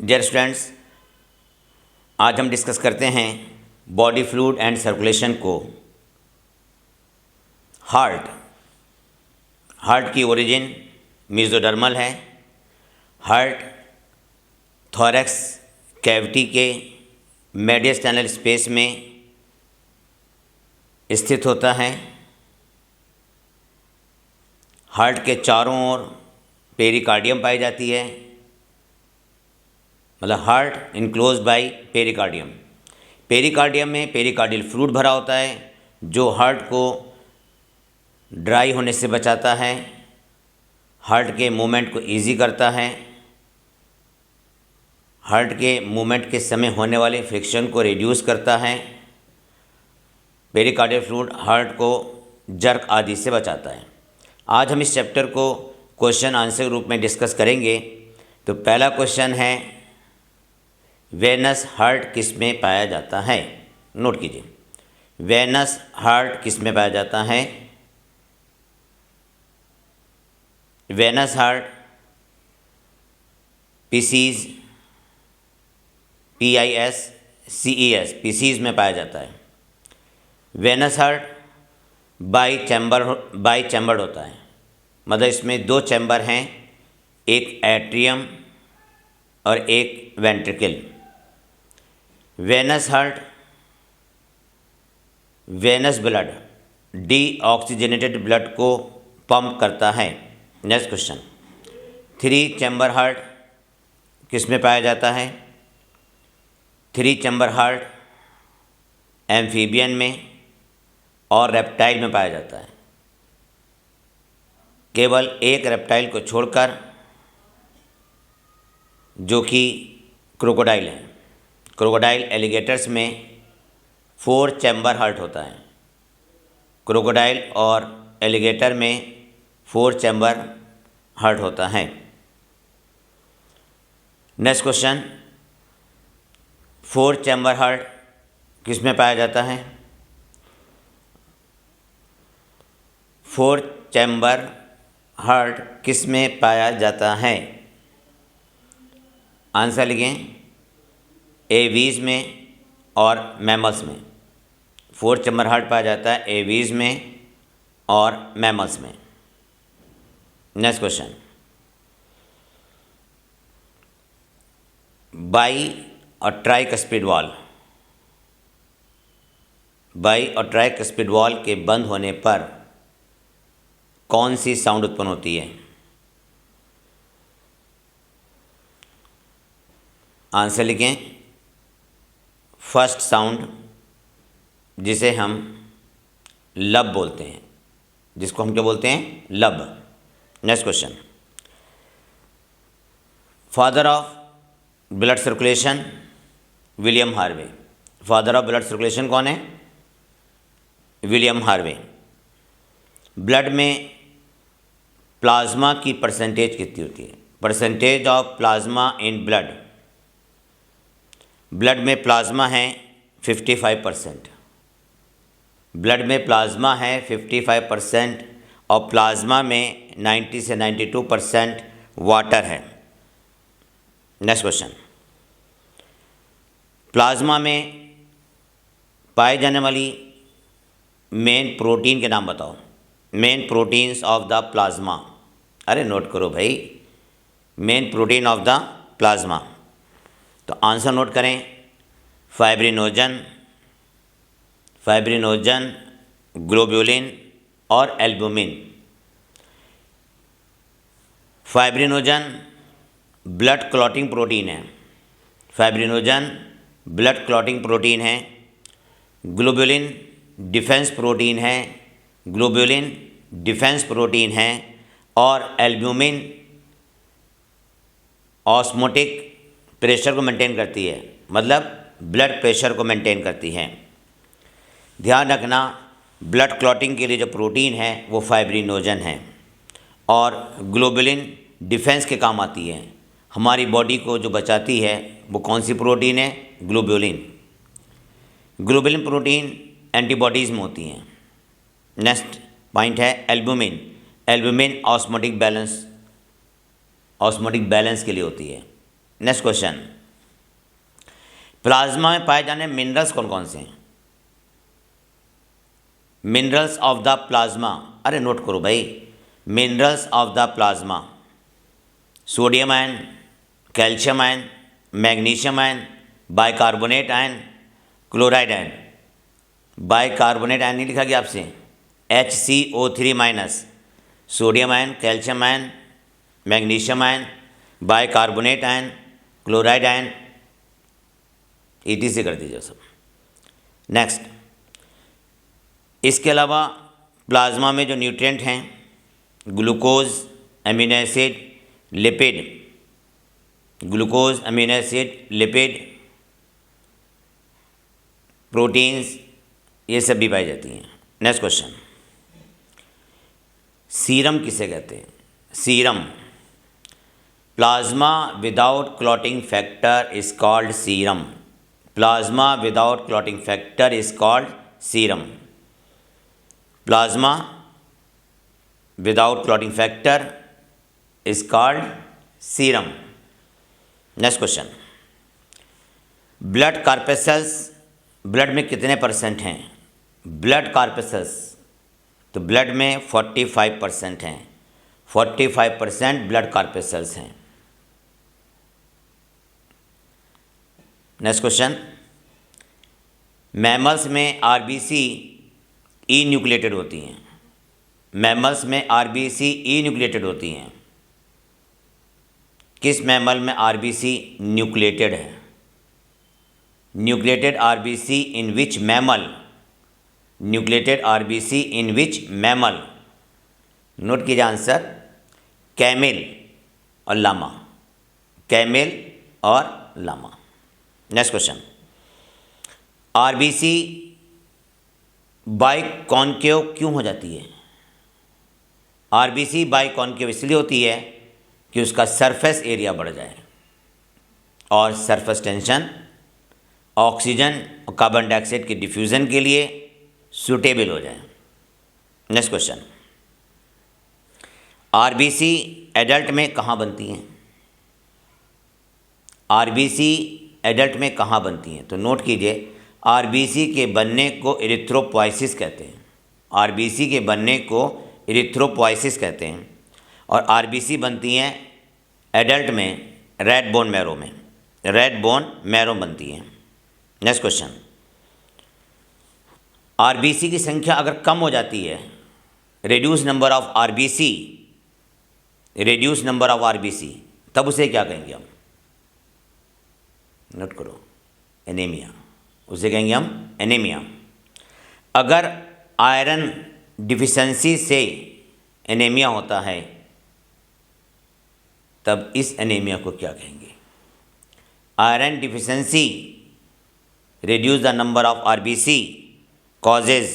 Dear students, आज हम discuss करते हैं बॉडी फ्लूइड एंड सर्कुलेशन को। हार्ट की ओरिजिन मेसोडर्मल है। हार्ट थोरैक्स कैविटी के मेडिस्टैनल स्पेस में स्थित होता है। हार्ट के चारों ओर पेरिकार्डियम पाई जाती है, मतलब heart enclose by pericardium. Pericardium में पेरिकार्डियल फ्लूइड भरा होता है जो हार्ट को ड्राई होने से बचाता है, हार्ट के मूवमेंट को इजी करता है, हार्ट के मूवमेंट के समय होने वाले फ्रिक्शन को रिड्यूस करता है। पेरिकार्डियल फ्लूइड हार्ट को जर्क आदि से बचाता है। आज हम इस चैप्टर को क्वेश्चन आंसर के रूप में डिस्कस करेंगे। तो पहला क्वेश्चन है, वेनस हार्ट किस में पाया जाता है? नोट कीजिए, वेनस हार्ट किस में पाया जाता है? वेनस हार्ट पीसीज पीसीज में पाया जाता है। वेनस हार्ट बाई चैम्बर्ड होता है, मतलब इसमें दो चैम्बर हैं, एक एट्रियम और एक ventricle. Venous heart venous blood deoxygenated blood को पंप करता है। नेक्स्ट क्वेश्चन, 3 चैम्बर हार्ट किस में पाया जाता है? 3 चैम्बर हार्ट एम्फीबियन में और रेप्टाइल में पाया जाता है। केवल एक रेप्टाइल को छोड़कर, जो कि क्रोकोडाइल है। क्रोकोडाइल एलिगेटर्स में 4 चैम्बर हार्ट होता है। क्रोकोडाइल और एलिगेटर में 4 चैम्बर हार्ट होता है। नेक्स्ट क्वेश्चन, 4 चैम्बर हार्ट किस में पाया जाता है? 4 चैम्बर हार्ट किस में पाया जाता है? आंसर लिखें, एवीज में और मैमल्स में। 4 चैम्बर हार्ट पाया जाता है एवीज में और मैमल्स में। नेक्स्ट क्वेश्चन, बाई और ट्राइकस्पिड वॉल के बंद होने पर कौन सी साउंड उत्पन्न होती है? आंसर लिखें, फर्स्ट साउंड, जिसे हम लब बोलते हैं, जिसको हम क्या बोलते हैं? लब। Next question, father of blood circulation William Harvey. Father of blood circulation कौन है? William Harvey. ब्लड में प्लाज्मा की परसेंटेज कितनी होती है? Percentage of plasma in blood. Blood में प्लाज्मा है 55%। ब्लड में प्लाज्मा है 55% और प्लाज्मा में 90 से 92% वाटर है। नेक्स्ट क्वेश्चन, प्लाज्मा में पाए जाने वाली मेन प्रोटीन के नाम बताओ। Main proteins of the plasma. अरे नोट करो भाई, main protein of the plasma. तो आंसर नोट करें, फाइब्रिनोजन, ग्लोब्यूलिन और albumin. Fibrinogen blood clotting protein है। फाइब्रिनोजन ब्लड क्लॉटिंग प्रोटीन है। ग्लोब्यूलिन डिफेंस प्रोटीन है और एल्ब्यूमिन ऑस्मोटिक प्रेशर को मेंटेन करती है, मतलब ब्लड प्रेशर को मेंटेन करती है। ध्यान रखना, ब्लड क्लॉटिंग के लिए जो प्रोटीन है वो फाइब्रिनोजन है और ग्लोबुलिन डिफेंस के काम आती है। हमारी बॉडी को जो बचाती है वो कौन सी प्रोटीन है? ग्लोबुलिन। ग्लोबुलिन प्रोटीन एंटीबॉडीज़ में होती हैं। नेक्स्ट पॉइंट है एल्बुमिन। ऑस्मोटिक बैलेंस के लिए होती है। नेक्स्ट क्वेश्चन, प्लाज्मा में पाए जाने मिनरल्स कौन कौन से हैं? मिनरल्स ऑफ द प्लाज्मा, अरे नोट करो भाई, minerals of the plasma, sodium ion, calcium ion, magnesium ion, bicarbonate ion, chloride ion. Bicarbonate ion नहीं लिखा गया आपसे, HCO3 minus, sodium ion, calcium ion, magnesium ion, bicarbonate ion, chloride ion, ET से कर दीजिए सब। नेक्स्ट, इसके अलावा प्लाज्मा में जो न्यूट्रिएंट हैं, glucose, amino acid, lipid, glucose, amino acid, lipid, proteins, ये सब भी पाई जाती हैं। नेक्स्ट क्वेश्चन, सीरम किसे कहते हैं? Serum, plasma without clotting factor is called serum. Plasma without clotting factor is called serum. Plasma without clotting factor is called serum. Next question, blood corpuscles, blood में कितने परसेंट हैं? Blood कार्पेसल्स, तो blood में 45% हैं, 45% blood कार्पेसल्स हैं। Next question, mammals में RBC ई nucleated होती हैं। मैमल्स में आरबीसी ई न्यूक्लिएटेड होती हैं। किस मैमल में आरबीसी न्यूक्लिएटेड है? न्यूक्लिएटेड आरबीसी इन विच मैमल? न्यूक्लिएटेड आरबीसी इन विच मैमल? नोट कीजिए आंसर, कैमेल और लामा, कैमेल और लामा। नेक्स्ट क्वेश्चन, आरबीसी बाइकॉन्केव क्यों हो जाती है? आरबीसी बाइकॉन्केव इसलिए होती है कि उसका सरफेस एरिया बढ़ जाए और सरफेस टेंशन ऑक्सीजन और कार्बन डाइऑक्साइड के डिफ्यूज़न के लिए सूटेबल हो जाए। नेक्स्ट क्वेश्चन, आरबीसी एडल्ट में कहाँ बनती हैं? आरबीसी एडल्ट में कहाँ बनती हैं? तो नोट कीजिए, आरबीसी के बनने को इरिथ्रोपोइसिस कहते हैं। आरबीसी के बनने को इरिथ्रोपोइसिस कहते हैं और आरबीसी बनती हैं एडल्ट में रेड बोन मैरो में, रेड बोन मैरो बनती हैं। नेक्स्ट क्वेश्चन, आरबीसी की संख्या अगर कम हो जाती है, reduce number of RBC, reduce number of RBC, तब उसे क्या कहेंगे हम? नोट करो, एनीमिया, उसे कहेंगे हम एनीमिया। अगर आयरन डिफिशेंसी से एनीमिया होता है, तब इस एनीमिया को क्या कहेंगे? Iron deficiency reduce the number of RBC causes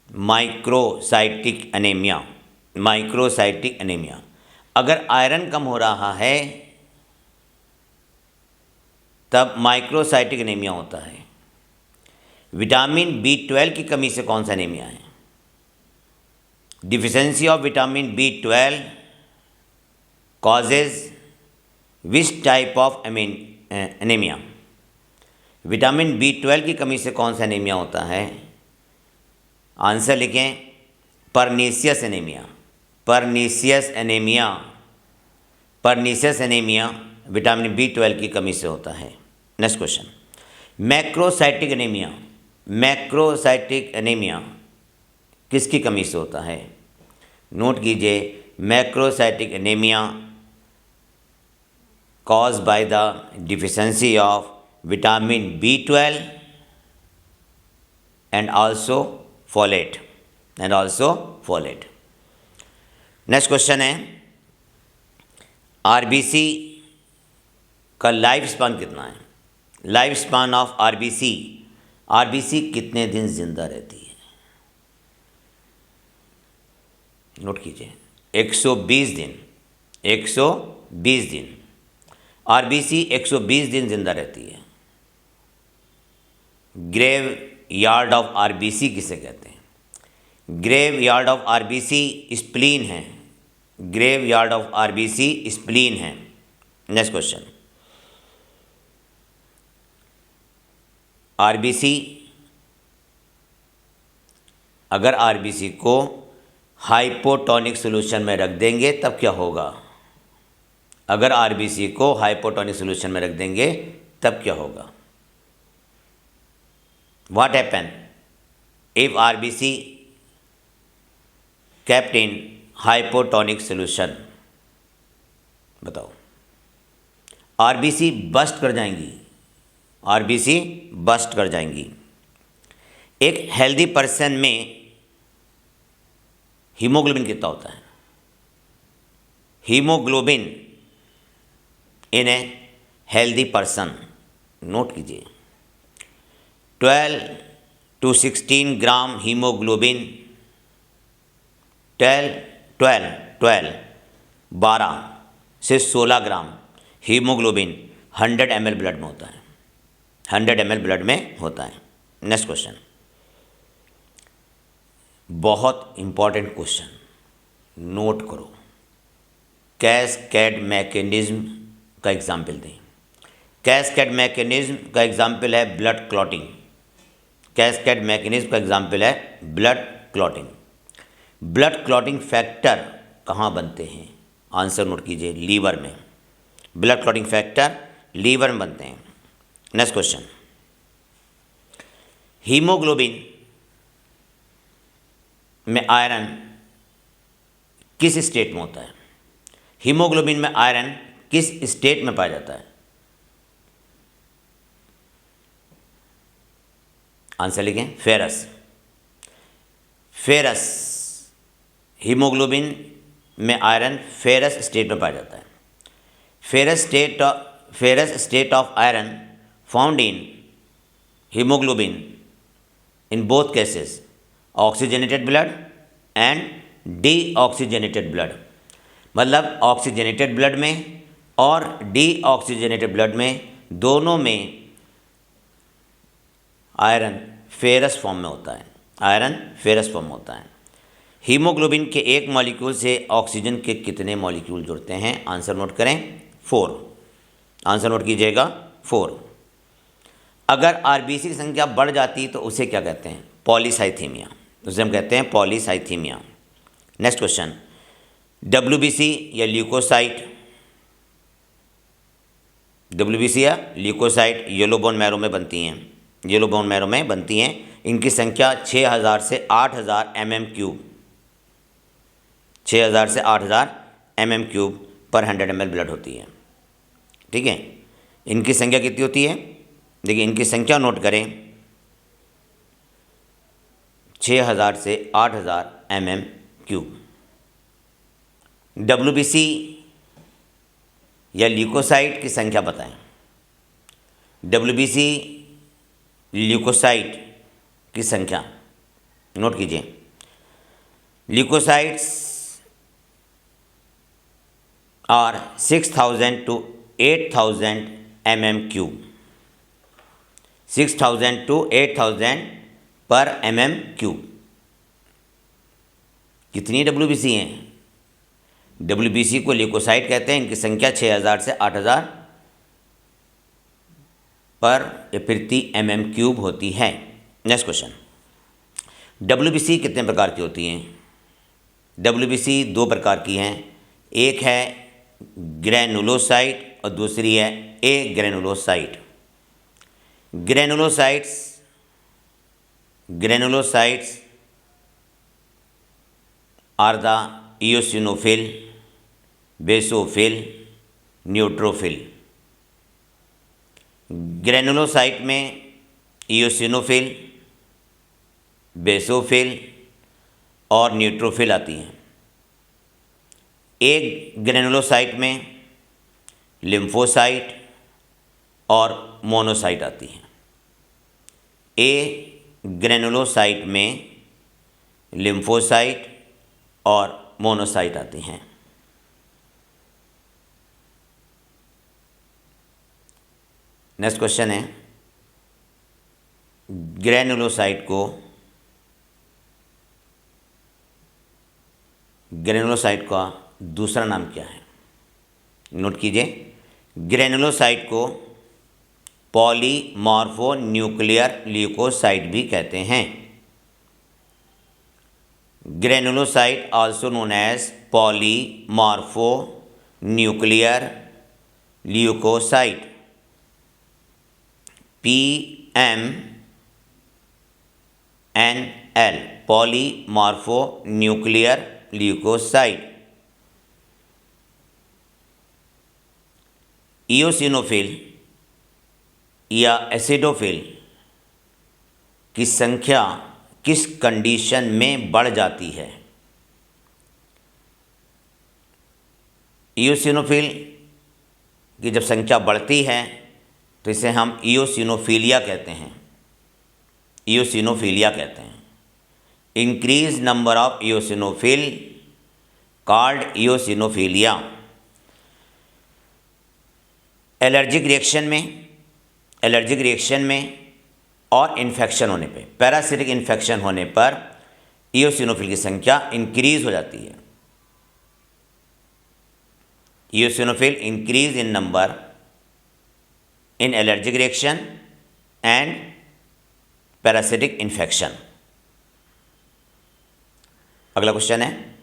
microcytic anaemia, microcytic anaemia. अगर आयरन कम हो रहा है तब माइक्रोसाइटिक एनीमिया होता है। विटामिन B12 की कमी से कौन सा एनीमिया है? Deficiency of vitamin B12 causes which type of anaemia? Vitamin B12 की कमी से कौन सा एनीमिया होता है? आंसर लिखें, pernicious anaemia, pernicious anaemia, pernicious anaemia vitamin B12 की कमी से होता है। Next question, macrocytic anaemia, macrocytic anaemia किसकी कमी से होता है? नोट कीजिए, macrocytic anaemia caused by the deficiency of vitamin B12 and also folate, and also folate. Next question है, आरबीसी का लाइफ स्पान कितना है? Life span of RBC, RBC कितने दिन जिंदा रहती है? नोट कीजिए, 120 दिन, 120 दिन। आरबीसी 120 दिन जिंदा रहती है। ग्रेव यार्ड ऑफ आरबीसी किसे कहते हैं? Graveyard of RBC spleen है, graveyard of RBC spleen है। नेक्स्ट क्वेश्चन, आरबीसी, अगर आरबीसी को हाइपोटोनिक सॉल्यूशन में रख देंगे तब क्या होगा? अगर आरबीसी को हाइपोटोनिक सॉल्यूशन में रख देंगे तब क्या होगा? What happen if RBC kept in hypotonic solution? बताओ। आरबीसी बस्ट कर जाएंगी, आरबीसी बस्ट कर जाएंगी। एक हेल्दी पर्सन में हीमोग्लोबिन कितना होता है? Haemoglobin in a healthy person, note कीजिए, 12 to 16 ग्राम हीमोग्लोबिन, 12 से 16 ग्राम हीमोग्लोबिन 100 ml ब्लड में होता है, 100 ml ब्लड में होता है। नेक्स्ट क्वेश्चन, बहुत इंपॉर्टेंट क्वेश्चन, नोट करो। कैस्केड मैकेनिज्म का एग्जाम्पल दें। कैस्केड मैकेनिज्म का एग्जाम्पल है ब्लड क्लॉटिंग। कैस्केड मैकेनिज्म का एग्जाम्पल है blood clotting. Blood clotting factor कहाँ बनते हैं? आंसर नोट कीजिए, लीवर में। ब्लड क्लॉटिंग फैक्टर लीवर में बनते हैं। नेक्स्ट क्वेश्चन, हीमोग्लोबिन में आयरन किस स्टेट में होता है? हीमोग्लोबिन में आयरन किस स्टेट में पाया जाता है? आंसर लिखें, फेरस। फेरस, हीमोग्लोबिन में आयरन फेरस स्टेट में पाया जाता है। Ferrous state of iron found in haemoglobin in both cases, oxygenated blood and deoxygenated blood. मतलब ऑक्सीजनेटेड ब्लड में और डीऑक्सीजनेटेड ब्लड में, दोनों में आयरन फेरस फॉर्म में होता है। आयरन फेरस फॉर्म में होता है। हीमोग्लोबिन के एक मॉलिक्यूल से ऑक्सीजन के कितने मॉलिक्यूल जुड़ते हैं? आंसर नोट करें, 4। आंसर नोट कीजिएगा, 4। अगर आरबीसी की संख्या बढ़ जाती तो उसे क्या कहते हैं? पॉलीसाइथीमिया, उसे हम कहते हैं पॉलीसाइथीमिया। नेक्स्ट क्वेश्चन, डब्ल्यूबीसी या ल्यूकोसाइट, डब्ल्यूबीसी या ल्यूकोसाइट येलो बोन मैरो में बनती हैं, येलो बोन मैरो में बनती हैं। इनकी संख्या 6000 से 8000 mm³ 6000 से 8000 mm³ पर 100 ml ब्लड होती है। ठीक है, इनकी संख्या कितनी होती है? देखिए, इनकी संख्या नोट करें, 6000 से 8000 mm³। डब्ल्यूबीसी या ल्यूकोसाइट की संख्या बताएं। डब्ल्यूबीसी ल्यूकोसाइट की संख्या नोट कीजिए। Leukocytes are 6000 to 8000 mm³, 6000 to 8000 पर mm³। कितनी डब्ल्यूबीसी हैं? डब्ल्यूबीसी को ल्यूकोसाइट कहते हैं। इनकी संख्या 6000 से 8000 पर प्रति mm³ होती है। नेक्स्ट क्वेश्चन, डब्ल्यूबीसी कितने प्रकार की होती हैं? डब्ल्यूबीसी 2 प्रकार की हैं। एक है ग्रैनुलोसाइट और दूसरी है agranulocyte. Granulocytes are the eosinophil, basophil, neutrophil. Granulocyte में इयोसिनोफिल, बेसोफिल और न्यूट्रोफिल आती हैं। एक ग्रैनुलोसाइट में लिम्फोसाइट और मोनोसाइट आती हैं। ए ग्रैनुलोसाइट में लिम्फोसाइट और मोनोसाइट आती हैं। नेक्स्ट क्वेश्चन है, ग्रैनुलोसाइट का दूसरा नाम क्या है? नोट कीजिए, ग्रेनुलोसाइट को पॉलीमॉर्फोन्यूक्लियर ल्यूकोसाइट भी कहते हैं। Granulocyte also known as polymorphonuclear leucocyte, PMNL, polymorphonuclear leucocyte. Eosinophil या एसिडोफिल की संख्या किस कंडीशन में बढ़ जाती है? इयोसिनोफिल की जब संख्या बढ़ती है तो इसे हम इयोसिनोफिलिया कहते हैं। इयोसिनोफिलिया कहते हैं। Increase number of eosinophil called eosinophilia. Allergic reaction में और इन्फेक्शन होने पे, पैरासिटिक इन्फेक्शन होने पर इयोसिनोफिल की संख्या इंक्रीज हो जाती है। Eosinophil increase in number in allergic reaction and parasitic infection. अगला क्वेश्चन है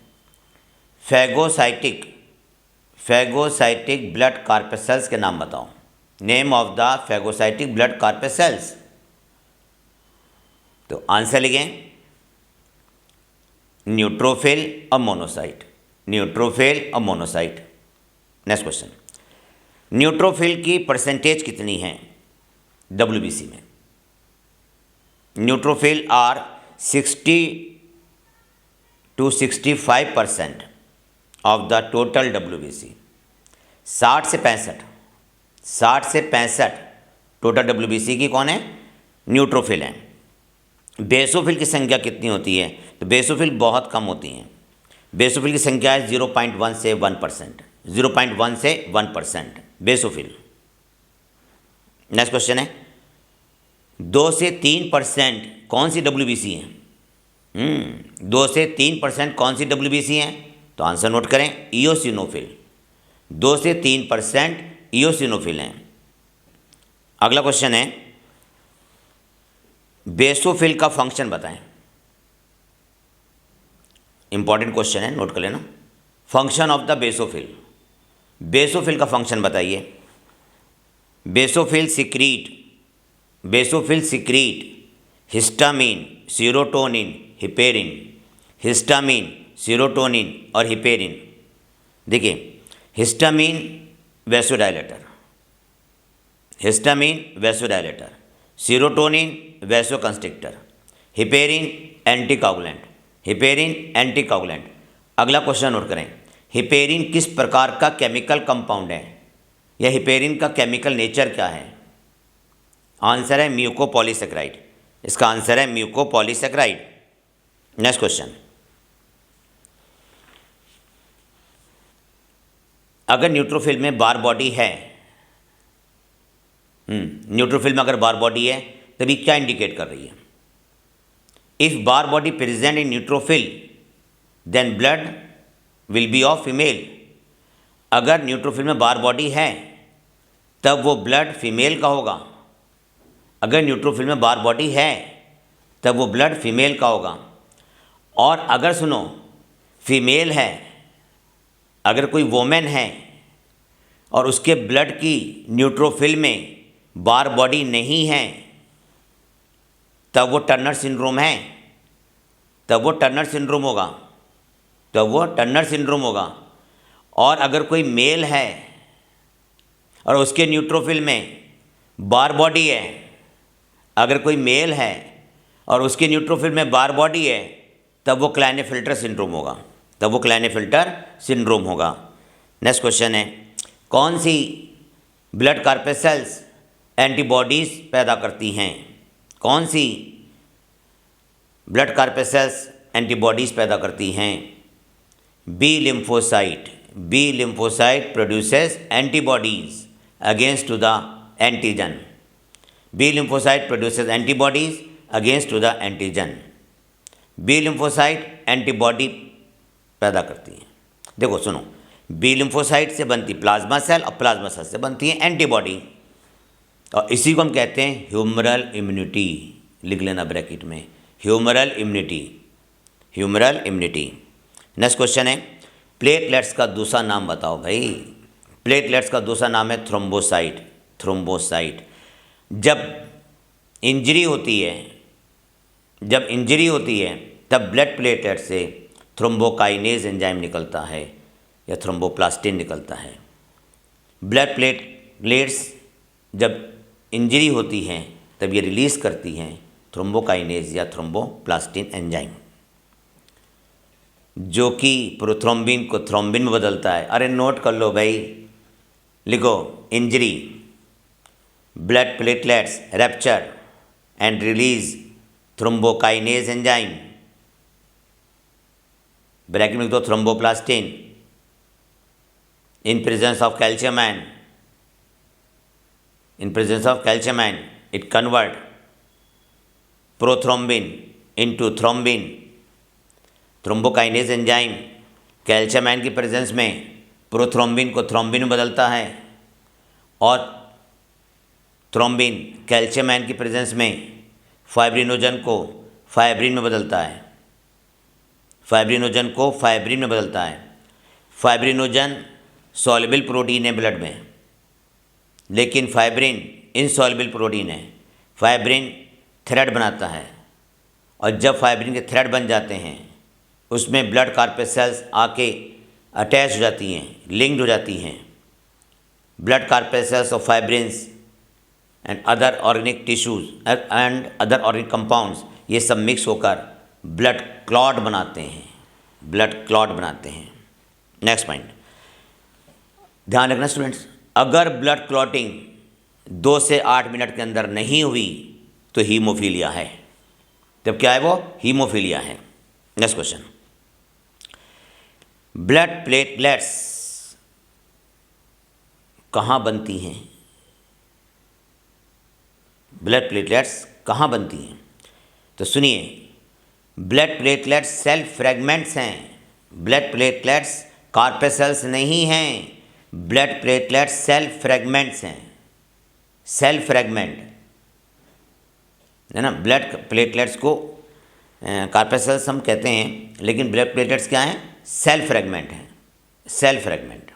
फैगोसाइटिक ब्लड कार्पेसेल्स के नाम बताओ। Name of the phagocytic blood corpuscles. तो आंसर लिखें न्यूट्रोफिल और मोनोसाइट। न्यूट्रोफिल और मोनोसाइट। नेक्स्ट क्वेश्चन, न्यूट्रोफिल की परसेंटेज कितनी है WBC में? Neutrophil are 60 to 65% of the total WBC। 60 से 65 टोटल WBC की कौन है? न्यूट्रोफिल है। बेसोफिल की संख्या कितनी होती है? तो बेसोफिल बहुत कम होती हैं। बेसोफिल की संख्या है 0.1 से 1%। 0.1 से 1% बेसोफिल। नेक्स्ट क्वेश्चन है 2 से 3% कौन सी WBC है? 2 से 3% कौन सी WBC है? तो आंसर नोट करें इयोसिनोफिल। 2 से 3% इयोसिनोफिल हैं। अगला क्वेश्चन है बेसोफिल का फंक्शन बताएं। इंपॉर्टेंट क्वेश्चन है, नोट कर लेना। Function of the basophil. Basophil का फंक्शन बताइए। Basophil secrete histamine, serotonin, heparin. Histamine, serotonin और हिपेरिन। देखिए हिस्टामिन वैसोडायलेटर, सीरोटोनिन वैसोकंस्ट्रिक्टर, हिपेरिन एंटीकागुलेंट। अगला क्वेश्चन नोट करें, हिपेरिन किस प्रकार का केमिकल कंपाउंड है या हिपेरिन का केमिकल नेचर क्या है? आंसर है म्यूकोपॉलीसेकेराइड। इसका आंसर है म्यूकोपॉलीसेकेराइड। नेक्स्ट क्वेश्चन, अगर न्यूट्रोफिल में बार बॉडी है, न्यूट्रोफिल में अगर बार बॉडी है तभी क्या इंडिकेट कर रही है? If bar body present in neutrophil then blood will be of female. अगर न्यूट्रोफिल में बार बॉडी है तब वो ब्लड फीमेल का होगा। अगर न्यूट्रोफिल में बार बॉडी है तब वो ब्लड फीमेल का होगा। और अगर सुनो फीमेल है, अगर कोई वोमेन है और उसके ब्लड की न्यूट्रोफिल में बार बॉडी नहीं है तब वो टर्नर सिंड्रोम है, तब वो टर्नर सिंड्रोम होगा। और अगर कोई मेल है और उसके न्यूट्रोफिल में बार बॉडी है, अगर कोई मेल है और उसके न्यूट्रोफिल में बार बॉडी है तब वो क्लाइनेफिल्टर सिंड्रोम होगा। नेक्स्ट क्वेश्चन है कौन सी ब्लड कार्पेसेल्स एंटीबॉडीज़ पैदा करती हैं? कौन सी ब्लड कार्पेसेल्स एंटीबॉडीज़ पैदा करती हैं? B lymphocyte produces antibodies against to the antigen. B lymphocyte produces antibodies against to the antigen. B lymphocyte antibody पैदा करती है। देखो सुनो, बी लिम्फोसाइट से बनती प्लाज्मा सेल और प्लाज्मा सेल से बनती है एंटीबॉडी, और इसी को हम कहते हैं ह्यूमरल इम्यूनिटी। लिख लेना ब्रैकेट में, humoral immunity, humoral immunity. Next question है, प्लेटलेट्स का दूसरा नाम बताओ भाई। प्लेटलेट्स का दूसरा नाम है थ्रोम्बोसाइट, थ्रोम्बोसाइट। जब इंजरी होती है, जब इंजरी होती है तब ब्लड प्लेटलेट से थ्रोम्बोकाइनेज एंजाइम निकलता है या थ्रोम्बोप्लास्टिन निकलता है। ब्लड प्लेटलेट्स जब इंजरी होती हैं तब ये रिलीज़ करती हैं थ्रोम्बोकाइनेज या थ्रोम्बोप्लास्टिन एंजाइम, जो कि प्रोथ्रोम्बिन को थ्रोम्बिन में बदलता है। अरे नोट कर लो भाई, लिखो injury, blood platelets rapture and release thrombokinase enzyme, bracket में लिख दो thromboplastin, in presence of calcium ion, in presence of calcium ion it convert prothrombin into thrombin। Thrombokinase enzyme calcium ion की प्रेजेंस में prothrombin को thrombin में बदलता है, और थ्रोम्बिन कैल्शियम आयन की प्रेजेंस में फाइब्रिनोजन को फाइब्रिन में बदलता है, फाइब्रिनोजन को फाइब्रिन में बदलता है। फाइब्रिनोजन सॉल्युबल प्रोटीन है ब्लड में, लेकिन फाइब्रिन इनसॉल्युबल प्रोटीन है। फाइब्रिन थ्रेड बनाता है, और जब फाइब्रिन के थ्रेड बन जाते हैं उसमें ब्लड कार्पेसेल्स आके अटैच हो जाती हैं, लिंक्ड हो जाती हैं। Blood corpuscles of fibrins and other organic tissues and other organic compounds, ये सब मिक्स होकर ब्लड क्लॉट बनाते हैं, ब्लड क्लॉट बनाते हैं। नेक्स्ट पॉइंट, ध्यान रखना स्टूडेंट्स, अगर ब्लड क्लॉटिंग 2 से 8 मिनट के अंदर नहीं हुई तो हीमोफीलिया है। तब क्या है वो? हीमोफीलिया है। नेक्स्ट क्वेश्चन, ब्लड प्लेटलेट्स कहाँ बनती हैं? ब्लड प्लेटलेट्स कहाँ बनती हैं? तो सुनिए, ब्लड प्लेटलेट्स सेल फ्रेगमेंट्स हैं। ब्लड प्लेटलेट्स कार्पेसेल्स नहीं हैं, ब्लड प्लेटलेट्स सेल फ्रेगमेंट्स हैं। सेल फ्रेगमेंट है ना, ब्लड प्लेटलेट्स को कार्पेसेल्स हम कहते हैं, लेकिन ब्लड प्लेटलेट्स क्या हैं? सेल फ्रेगमेंट हैं, सेल फ्रेगमेंट।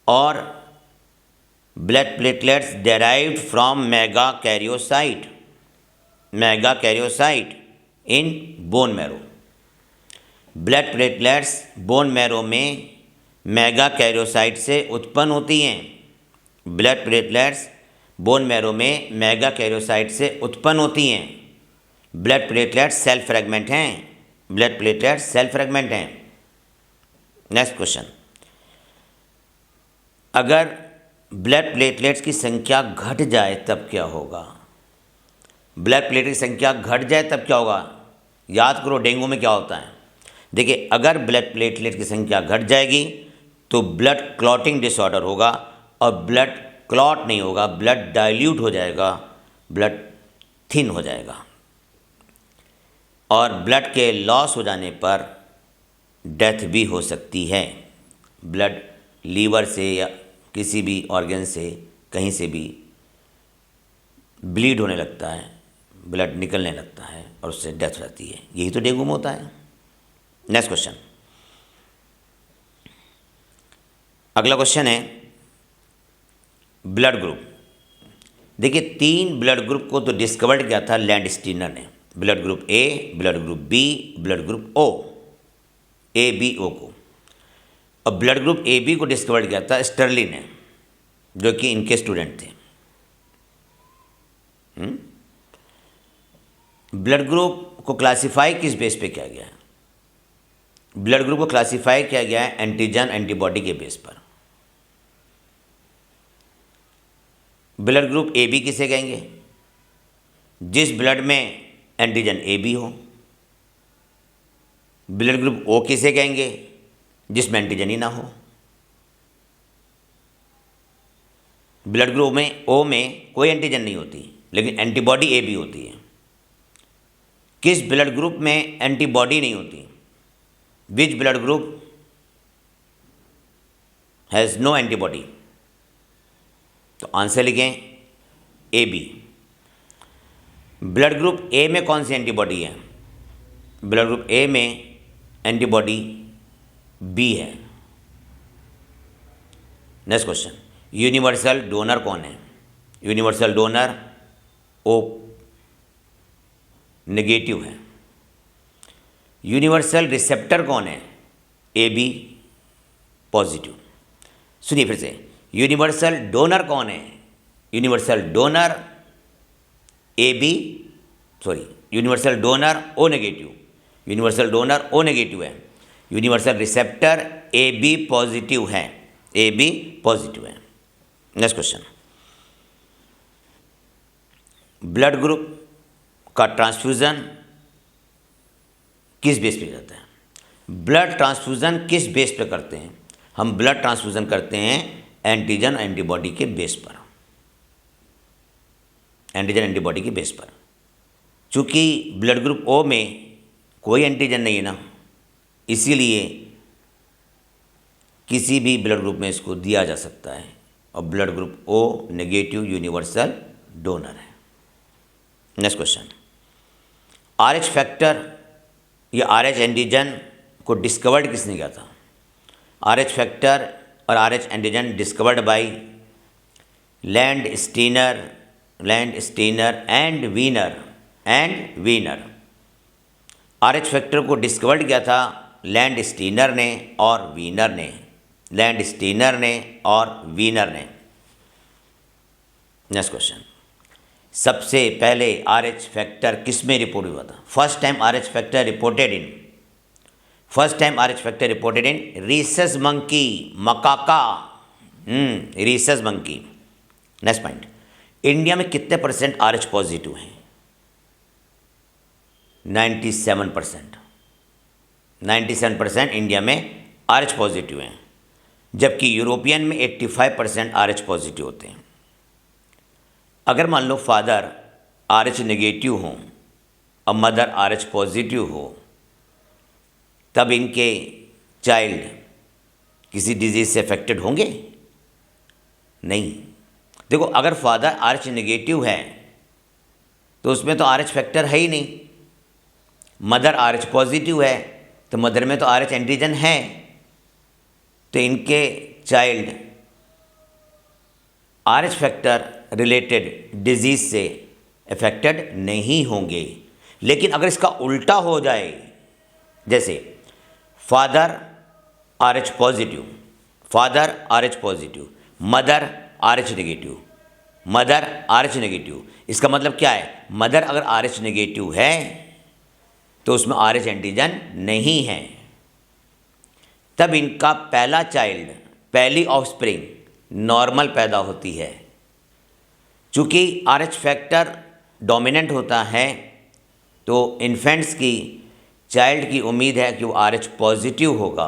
और blood platelets derived from mega karyocyte, mega karyocyte in bone marrow. Blood platelets bone marrow में मेगा कैरियोसाइट से उत्पन्न होती हैं। ब्लड प्लेटलेट्स बोन मैरो में मेगा कैरियोसाइट से उत्पन्न होती हैं। ब्लड प्लेटलेट्स सेल फ्रेगमेंट हैं, ब्लड प्लेटलेट्स सेल फ्रेगमेंट हैं। नेक्स्ट क्वेश्चन, अगर ब्लड प्लेटलेट्स की संख्या घट जाए तब क्या होगा? ब्लड प्लेटलेट की संख्या घट जाए तब क्या होगा? याद करो डेंगू में क्या होता है। देखिए, अगर ब्लड प्लेटलेट की संख्या घट जाएगी तो ब्लड क्लॉटिंग डिसऑर्डर होगा, और ब्लड क्लॉट नहीं होगा, ब्लड डाइल्यूट हो जाएगा, ब्लड थिन हो जाएगा, और ब्लड के लॉस हो जाने पर डेथ भी हो सकती है। ब्लड लीवर से या किसी भी ऑर्गन से कहीं से भी ब्लीड होने लगता है, ब्लड निकलने लगता है, और उससे डेथ हो जाती है। यही तो डेंगू में होता है। नेक्स्ट क्वेश्चन, अगला क्वेश्चन है ब्लड ग्रुप। देखिए, 3 ब्लड ग्रुप को तो डिस्कवर्ड किया था लैंडस्टीनर ने, blood group A, blood group B, blood group O, A B O को। और ब्लड ग्रुप ए बी को डिस्कवर्ड किया था स्टर्लिन ने, जो कि इनके स्टूडेंट थे। ब्लड ग्रुप को क्लासिफाई किस बेस पे किया गया है? ब्लड ग्रुप को क्लासिफाई किया गया है एंटीजन एंटीबॉडी के बेस पर। ब्लड ग्रुप ए बी किसे कहेंगे? जिस ब्लड में एंटीजन ए बी हो। ब्लड ग्रुप ओ किसे कहेंगे? जिसमें एंटीजन ही ना हो। ब्लड ग्रुप में ओ में कोई एंटीजन नहीं होती, लेकिन एंटीबॉडी ए बी होती है। किस ब्लड ग्रुप में एंटीबॉडी नहीं होती? Which blood group has no antibody, तो आंसर लिखें A B. Blood group A में कौन सी एंटीबॉडी है? ब्लड ग्रुप ए में एंटीबॉडी बी है। नेक्स्ट क्वेश्चन, यूनिवर्सल डोनर कौन है? यूनिवर्सल डोनर ओ नेगेटिव है। यूनिवर्सल रिसेप्टर कौन है? A B positive. सुनिए फिर से, यूनिवर्सल डोनर कौन है? Universal donor A B universal donor O negative. Universal donor O negative है। यूनिवर्सल रिसेप्टर ए बी पॉजिटिव है। ए बी पॉजिटिव है। नेक्स्ट क्वेश्चन, ब्लड ग्रुप का ट्रांसफ्यूज़न किस बेस पे करते हैं? ब्लड ट्रांसफ्यूज़न किस बेस पे करते हैं? हम ब्लड ट्रांसफ्यूज़न करते हैं एंटीजन एंटीबॉडी के बेस पर। एंटीजन एंटीबॉडी के बेस पर। चूँकि ब्लड ग्रुप ओ में कोई एंटीजन नहीं है ना, इसीलिए किसी भी ब्लड ग्रुप में इसको दिया जा सकता है, और blood group O negative universal donor है। नेक्स्ट क्वेश्चन, आरएच फैक्टर या आरएच एंटीजन को डिस्कवर्ड किसने किया था? आरएच फैक्टर और Rh antigen discovered by Landsteiner and Wiener. Rh factor को डिस्कवर्ड किया था लैंड स्टीनर ने और वीनर ने। नेक्स्ट क्वेश्चन, सबसे पहले आरएच फैक्टर किस में रिपोर्ट हुआ था? First time Rh factor reported in rhesus monkey, Macaca, rhesus monkey. Next point, India में कितने परसेंट आरएच पॉजिटिव हैं? 97%। 97% इंडिया में आरएच पॉजिटिव हैं, जबकि यूरोपियन में 85% आरएच पॉजिटिव होते हैं। अगर मान लो फादर आरएच नेगेटिव हों और मदर आरएच पॉजिटिव हो, तब इनके चाइल्ड किसी डिजीज़ से अफेक्टेड होंगे? नहीं। देखो, अगर फादर आरएच नेगेटिव है तो उसमें तो आरएच फैक्टर है ही नहीं। मदर आरएच पॉजिटिव है तो मदर में तो आरएच एंटीजन है, तो इनके child RH factor related disease से अफेक्टेड नहीं होंगे। लेकिन अगर इसका उल्टा हो जाए, जैसे father RH positive, mother RH negative, इसका मतलब क्या है? मदर अगर आरएच नेगेटिव है तो उसमें आरएच एंटीजन नहीं है, तब इनका पहला चाइल्ड, पहली ऑफस्प्रिंग नॉर्मल पैदा होती है। चूँकि आरएच फैक्टर डोमिनेंट होता है, तो इन्फेंट्स की, चाइल्ड की उम्मीद है कि वो आरएच पॉजिटिव होगा।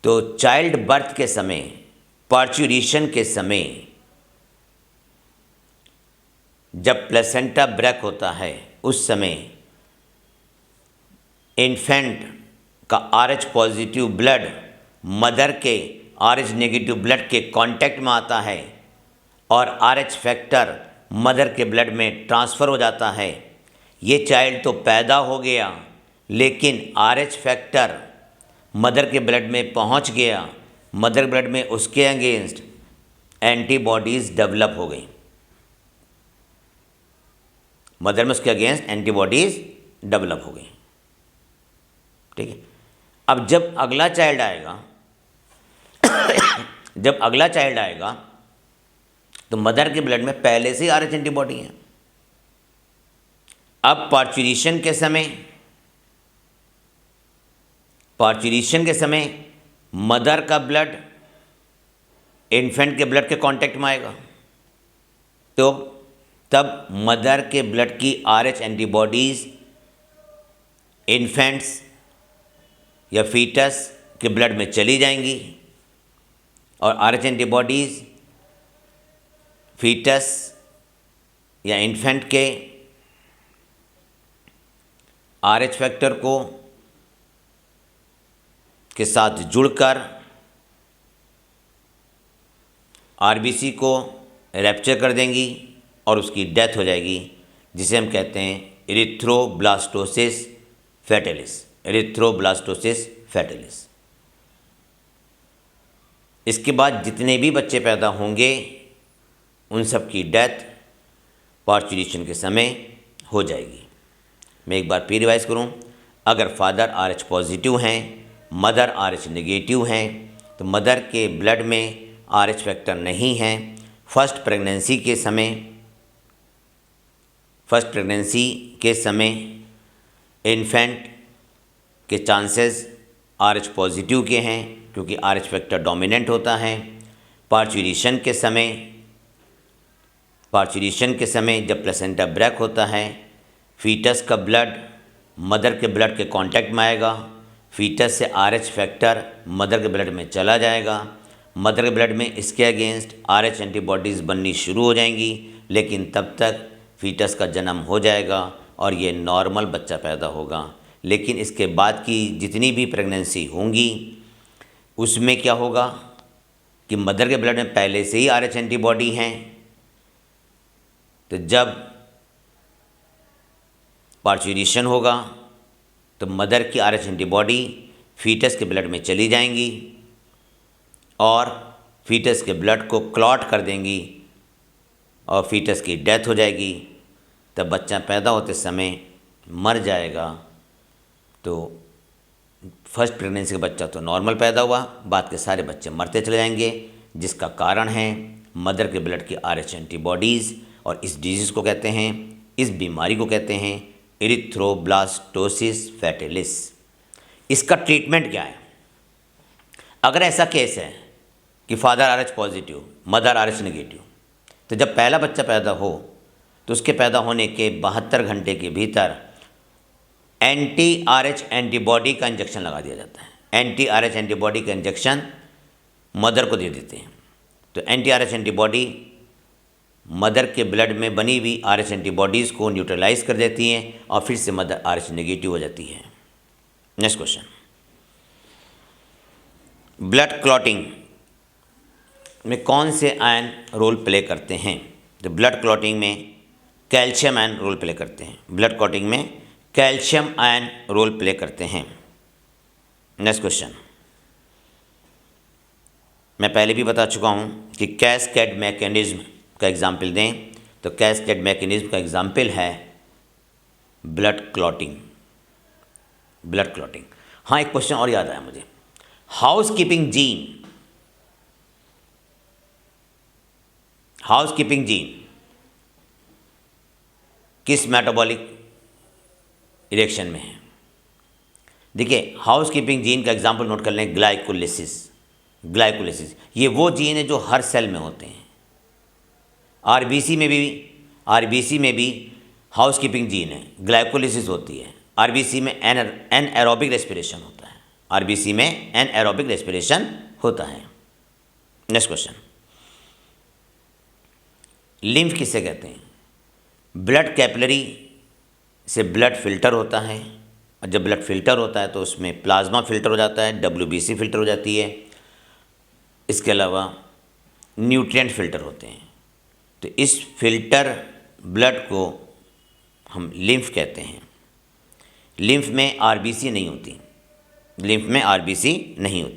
तो चाइल्ड बर्थ के समय, पार्चुरेशन के समय, जब प्लेसेंटा ब्रेक होता है, उस समय इन्फेंट का आरएच पॉजिटिव ब्लड मदर के आरएच नेगेटिव ब्लड के कांटेक्ट में आता है और आरएच फैक्टर मदर के ब्लड में ट्रांसफ़र हो जाता है। ये चाइल्ड तो पैदा हो गया, लेकिन आरएच फैक्टर मदर के ब्लड में पहुंच गया, मदर ब्लड में उसके अगेंस्ट एंटीबॉडीज़ डेवलप हो गई। मदर में उसके अगेंस्ट एंटीबॉडीज़ डेवलप हो गई। ठीक है। अब जब अगला चाइल्ड आएगा तो मदर के ब्लड में पहले से ही आरएच एंटीबॉडी है। अब पार्चुरेशन के समय मदर का ब्लड इन्फेंट के ब्लड के कांटेक्ट में आएगा, तो तब मदर के ब्लड की आरएच एंटीबॉडीज़ इन्फेंट्स या फीटस के ब्लड में चली जाएंगी, और आरएच एंटीबॉडीज़ फीटस या इन्फेंट के आरएच फैक्टर के साथ जुड़कर आरबीसी को रैप्चर कर देंगी और उसकी डेथ हो जाएगी, जिसे हम कहते हैं इरिथ्रोब्लास्टोसिस फैटेलिस। इरिथ्रोब्लास्टोसिस फैटेलिस। इसके बाद जितने भी बच्चे पैदा होंगे उन सब की डेथ पार्चुरेशन के समय हो जाएगी। मैं एक बार फिर रिवाइज करूं, अगर फादर RH पॉजिटिव हैं, मदर RH नेगेटिव हैं, तो मदर के ब्लड में RH फैक्टर नहीं है। फर्स्ट प्रेगनेंसी के समय इन्फेंट के चांसेस RH पॉजिटिव के हैं, क्योंकि RH फैक्टर डोमिनेंट होता है। पार्चुरेशन के समय जब प्लेसेंटा ब्रेक होता है, फीटस का ब्लड मदर के ब्लड के कांटेक्ट में आएगा, फीटस से RH फैक्टर मदर के ब्लड में चला जाएगा। मदर के ब्लड में इसके अगेंस्ट RH एंटीबॉडीज़ बननी शुरू हो जाएंगी, लेकिन तब तक फीटस का जन्म हो जाएगा और ये नॉर्मल बच्चा पैदा होगा। लेकिन इसके बाद की जितनी भी प्रेगनेंसी होंगी उसमें क्या होगा कि मदर के ब्लड में पहले से ही RH एंटीबॉडी हैं, तो जब पार्चुरेशन होगा तो मदर की RH एंटीबॉडी फीटस के ब्लड में चली जाएंगी और फीटस के ब्लड को क्लॉट कर देंगी और फीटस की डेथ हो जाएगी। तब बच्चा पैदा होते समय मर जाएगा। तो फर्स्ट प्रेगनेंसी का बच्चा तो नॉर्मल पैदा हुआ, बाद के सारे बच्चे मरते चले जाएंगे, जिसका कारण है मदर के ब्लड की RH एंटीबॉडीज़। और इस डिजीज़ को कहते हैं, इस बीमारी को कहते हैं इरिथ्रोब्लास्टोसिस फैटेलिस। इसका ट्रीटमेंट क्या है? अगर ऐसा केस है कि father RH positive, mother RH negative, तो जब पहला बच्चा पैदा हो तो उसके पैदा होने के 72 घंटे के भीतर anti-RH एंटीबॉडी का इंजेक्शन लगा दिया जाता है। anti-RH एंटीबॉडी का इंजेक्शन मदर को दे देते हैं। तो anti-RH एंटीबॉडी मदर के ब्लड में बनी हुई RH एंटीबॉडीज़ को न्यूट्रलाइज कर देती हैं और फिर से मदर RH नेगेटिव हो जाती है। नेक्स्ट क्वेश्चन, ब्लड क्लॉटिंग में कौन से आयन रोल प्ले करते हैं? तो ब्लड क्लॉटिंग में कैल्शियम आयन रोल प्ले करते हैं। ब्लड क्लॉटिंग में कैल्शियम आयन रोल प्ले करते हैं। नेक्स्ट क्वेश्चन, मैं पहले भी बता चुका हूँ कि कैस्केड मैकेनिज्म का एग्जाम्पल दें, तो कैस्केड मैकेनिज्म का एग्जाम्पल है ब्लड क्लॉटिंग। Blood clotting. हाँ, एक क्वेश्चन और याद आया मुझे, हाउसकीपिंग जीन किस मेटाबॉलिक रिएक्शन में है? देखिए, हाउसकीपिंग जीन का एग्जाम्पल नोट कर लें, ग्लाइकोलिसिस। ये वो जीन है जो हर सेल में होते हैं। आरबीसी में भी हाउसकीपिंग जीन है, ग्लाइकोलिसिस होती है। आरबीसी में एनएरोबिक रेस्पिरेशन होता है। आरबीसी में एनएरोबिक रेस्पिरेशन होता है। नेक्स्ट क्वेश्चन, लिम्फ किसे कहते हैं? ब्लड कैपिलरी से ब्लड फिल्टर होता है, और जब ब्लड फिल्टर होता है तो उसमें प्लाज्मा फिल्टर हो जाता है, WBC फिल्टर हो जाती है। इसके अलावा न्यूट्रिएंट फिल्टर होते हैं। तो इस फिल्टर ब्लड को हम लिम्फ कहते हैं। लिम्फ में आरबीसी नहीं होती,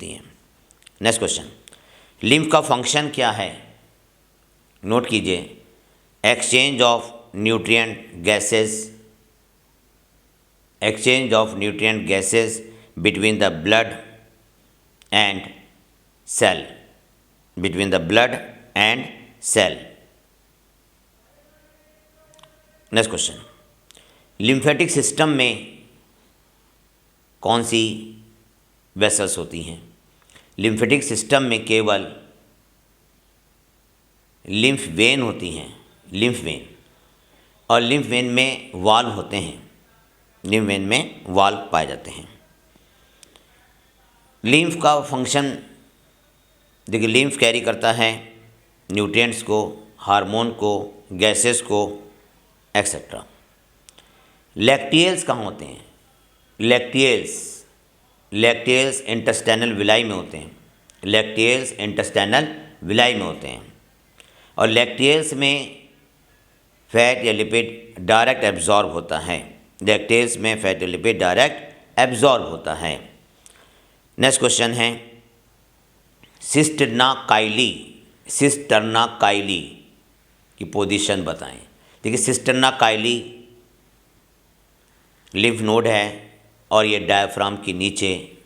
है। नेक्स्ट क्वेश्चन, लिम्फ का फंक्शन क्या है? नोट कीजिए, exchange of nutrient gases between the blood and cell. Next question, lymphatic system में कौन सी वेसल्स होती हैं? लिम्फेटिक सिस्टम में केवल लिम्फ वेन होती हैं, और लिम्फ वेन में वाल्व होते हैं, वाल्व पाए जाते हैं। लिम्फ का फंक्शन देखिए, लिम्फ कैरी करता है न्यूट्रिएंट्स को, हार्मोन को, गैसेस को, एक्सेट्रा। लैक्टियल्स कहाँ होते हैं? लैक्टियल्स इंटेस्टाइनल विलाई में होते हैं। लैक्टियल्स इंटेस्टाइनल विलाई में होते हैं। और लैक्टेज में फैट या लिपिड डायरेक्ट एब्जॉर्ब होता है। लैक्टेज में फैट या लिपिड डायरेक्ट एब्जॉर्ब होता है। नेक्स्ट क्वेश्चन है सिस्टर्ना काइली की पोजीशन बताएं। देखिए सिस्टर्ना काइली लिम्फ नोड है और ये डायफ्राम के नीचे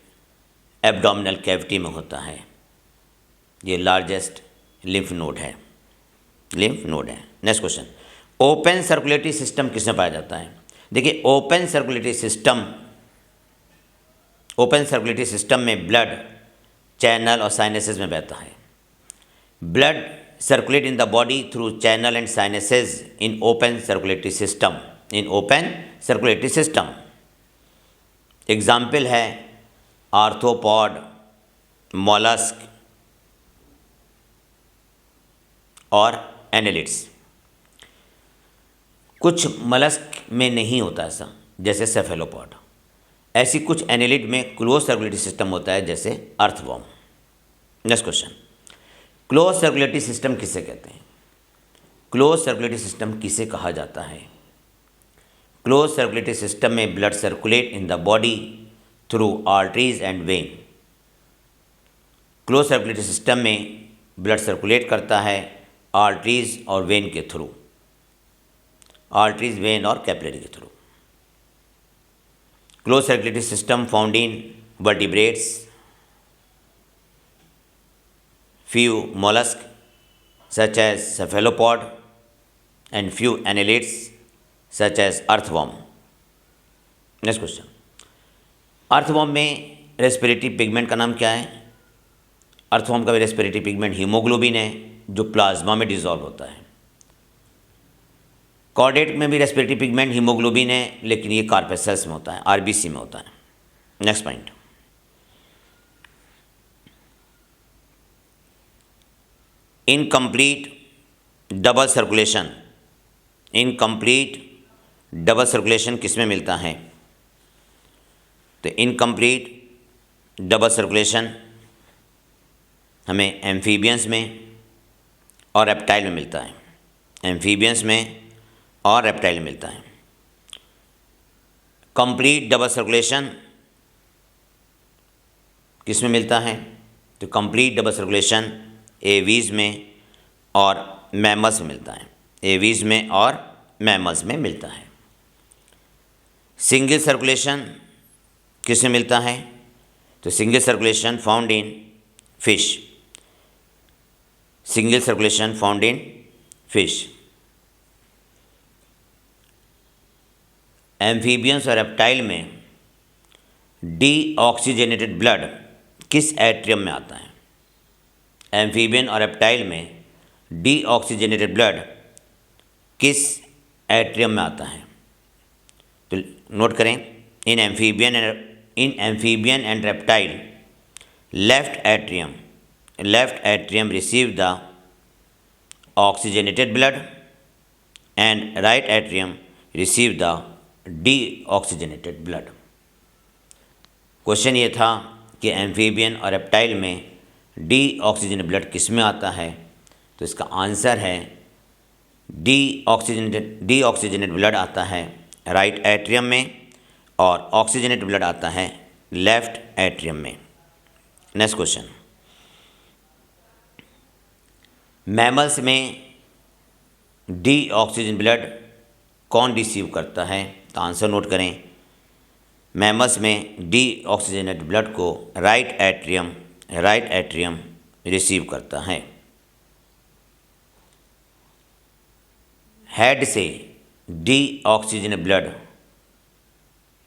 एब्डोमिनल कैविटी में होता है। ये लार्जेस्ट लिम्फ नोड है। Next question, open circulatory system किसमें पाया जाता है? देखिए ओपन सर्कुलेटरी सिस्टम में ब्लड चैनल और साइनसेस में बहता है। Blood circulate in the body through channel and sinuses in open circulatory system. Example है आर्थ्रोपॉड, मॉलस्क और एनेलिड्स। कुछ मलस्क में नहीं होता ऐसा, जैसे सेफेलोपॉड। ऐसी कुछ एनेलिड में क्लोज सर्कुलेटरी सिस्टम होता है, जैसे earthworm. Next question, close circulatory system किसे कहते हैं? क्लोज सर्कुलेटरी सिस्टम किसे कहा जाता है? क्लोज सर्कुलेटरी सिस्टम में blood circulate in the body through arteries and when. Close circulatory system में ब्लड सर्कुलेट करता है आर्टरीज और वेन के थ्रू, आर्टरीज, वेन और कैपिलरी के through. Close circulatory system found in vertebrates, few mollusks such as cephalopod and few annelids such as earthworm. Next question, earthworm में respiratory pigment का नाम क्या है? अर्थवॉर्म का भी रेस्पिरेटरी पिगमेंट हीमोग्लोबिन है, जो प्लाज्मा में डिजॉल्व होता है। कॉर्डेट में भी रेस्पिरेटरी पिगमेंट हीमोग्लोबिन है, लेकिन ये कार्पेसेल्स में होता है, आरबीसी में होता है। Next point, incomplete double circulation किस में मिलता है? तो इनकम्प्लीट डबल सर्कुलेशन हमें एम्फीबियंस में और रेप्टाइल में मिलता है। कंप्लीट डबल सर्कुलेशन किस में मिलता है? तो कंप्लीट डबल सर्कुलेशन एवीज में और मैमल्स में मिलता है। सिंगल सर्कुलेशन किस में मिलता है? तो single circulation found in fish. Amphibians और रेप्टाइल में डीऑक्सीजनेटेड ब्लड किस एट्रियम में आता है? एम्फीबियन और रेप्टाइल में डीऑक्सीजनेटेड ब्लड किस एट्रियम में आता है? तो नोट करें, in amphibian and reptile left atrium receive the oxygenated blood and right atrium receive the deoxygenated blood. Question ये था कि एम्फीबियन और रेप्टाइल में डीऑक्सीजनेटेड ब्लड किस में आता है? तो इसका आंसर है डीऑक्सीजनेटेड ब्लड आता है राइट एट्रियम में और ऑक्सीजनेटेड ब्लड आता है लेफ्ट एट्रियम में। नेक्स्ट क्वेश्चन, मैमल्स में डीऑक्सीजन ब्लड कौन रिसीव करता है? तो आंसर नोट करें, मैमल्स में डीऑक्सीजनेटेड ब्लड को राइट एट्रियम रिसीव करता है। हेड से डीऑक्सीजनेटेड ब्लड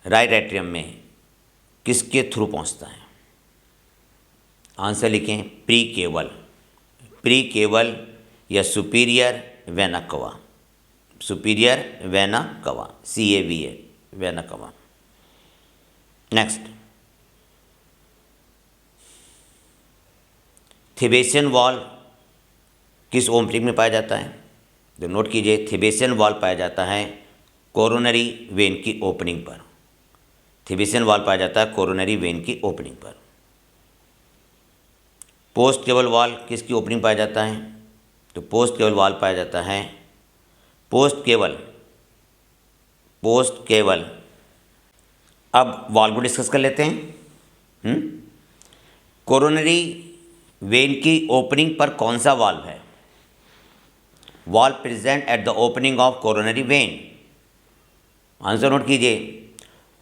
राइट एट्रियम में किसके थ्रू पहुंचता है? आंसर लिखें, प्री केवल या सुपीरियर वेना कवा, CAVA वेना कवा। नेक्स्ट, थिबेसियन वॉल किस ओमप्लिंग में पाया जाता है? तो नोट कीजिए, थिबेसियन वॉल पाया जाता है कोरोनरी वेन की ओपनिंग पर। पोस्ट केबल वॉल किसकी ओपनिंग पाया जाता है? तो पोस्ट केबल वॉल पाया जाता है पोस्ट केबल। अब वॉल को डिस्कस कर लेते हैं। कोरोनरी वेन की ओपनिंग पर कौन सा वाल्व है? Valve present at the opening of coronary when. Answer note कीजिए।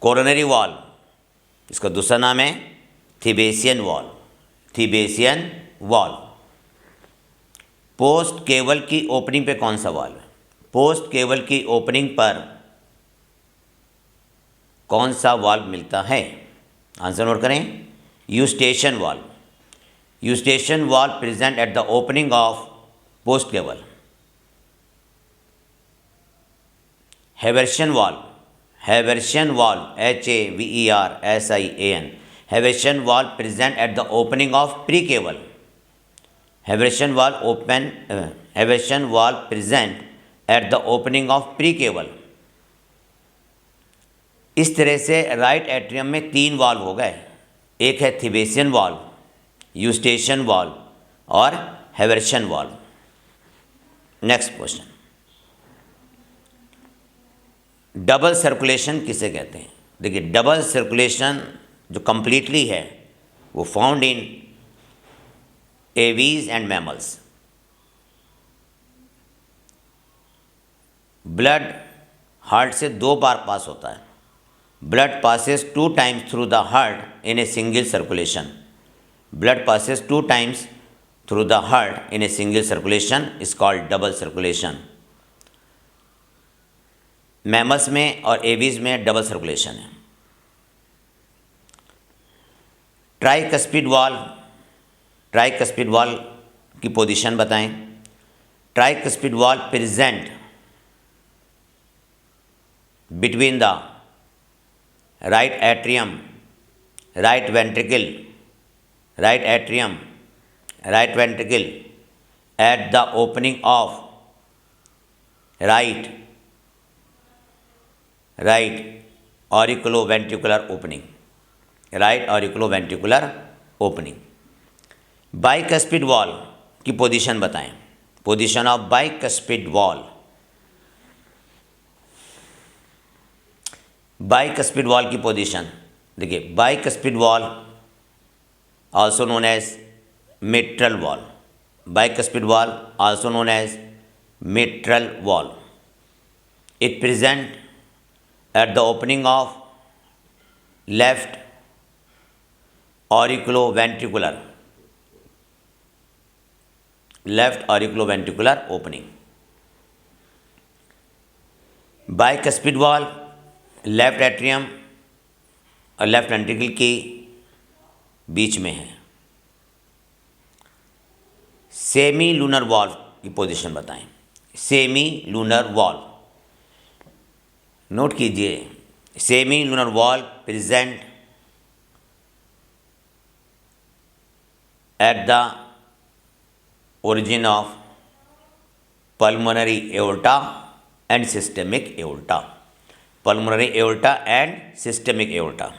कोरोनरी वॉल्व, इसका दूसरा नाम है थिबेसियन वॉल्व। पोस्ट केबल की ओपनिंग पे कौन सा वाल्व है? पोस्ट केबल की ओपनिंग पर कौन सा वाल्व मिलता है? आंसर नोट करें। Eustachian valve present at the opening of post caval. Haversian valve Haversian valve present at the opening of pre-cable। Haversian valve present at the opening of pre-cable। इस तरह से right atrium में 3 valve हो गए। एक है थिबेसियन valve, Eustachian valve और Haversian valve. Next question, double circulation किसे कहते हैं? देखिए, डबल सर्कुलेशन जो कंप्लीटली है वो found in aves and mammals. Blood heart से 2 बार पास होता है। Blood passes 2 times through the heart in a single circulation. Blood passes 2 times through the heart in a single circulation is called double circulation. Mammals में और aves में double circulation है। Tricuspid valve की position बताएं। Tricuspid valve present between the right atrium, right ventricle eight the opening of right auriculoventricular opening। Bicuspid valve की position बताएं। Position of bicuspid valve की position देखिए। Bicuspid valve also known as mitral valve. It present at the opening of left auriculoventricular opening। Bicuspid valve left atrium और left ventricle के बीच में है। Semi lunar valve की position बताएं। Semi lunar valve note कीजिए। Semi lunar valve present at the origin of pulmonary aorta and systemic aorta.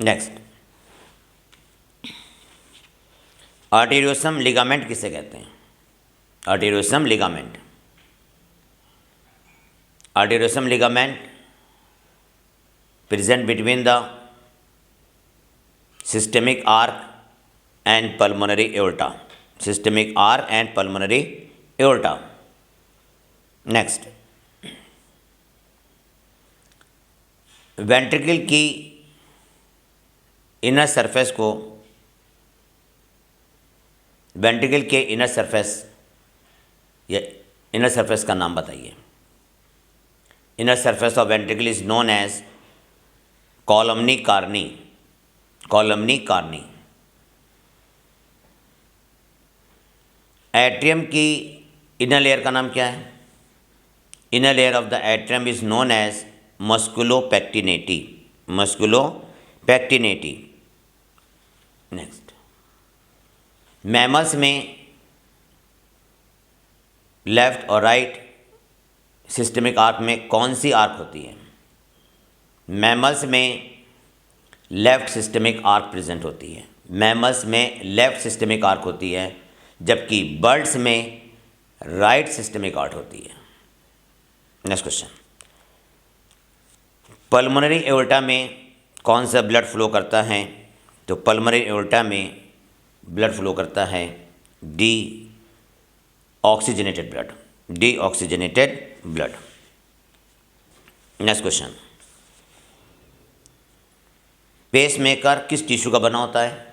Next, arteriosum ligament किसे कहते हैं? आर्टेरियोसम ligament present between the systemic arc and pulmonary aorta। Next, ventricle की inner surface को, ventricle के inner surface का नाम बताइए। Inner surface of ventricle is known as columni carni। Atrium की इनर लेयर का नाम क्या है? Inner layer of the atrium is known as musculi pectinati. Next, mammals में लेफ्ट और राइट सिस्टमिक आर्क में कौन सी आर्क होती है? मैमल्स में लेफ्ट सिस्टमिक आर्क प्रेजेंट होती है। मैमल्स में लेफ्ट सिस्टमिक आर्क होती है, जबकि बर्ड्स में राइट सिस्टमिक आर्क होती है। नेक्स्ट क्वेश्चन, पल्मोनरी एओर्टा में कौन सा ब्लड फ्लो करता है? तो पल्मोनरी एओर्टा में ब्लड फ्लो करता है D oxygenated blood, D oxygenated blood. Next question, pacemaker किस टिश्यू का बना होता है?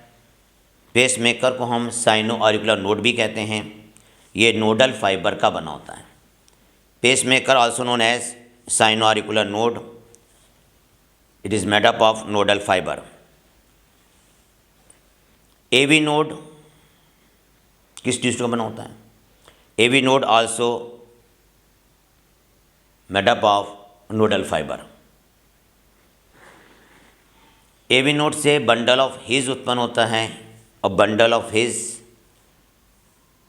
पेसमेकर को हम साइनो ऑरिकुलर नोड भी कहते हैं। ये नोडल फाइबर का बना होता है। Pacemaker also known as sino auricular node, it is made up of nodal fiber. AV node किस टिश्यू का बना होता है? AV node also made up of nodal fiber. AV node से बंडल ऑफ हिज उत्पन्न होता है और बंडल ऑफ हिज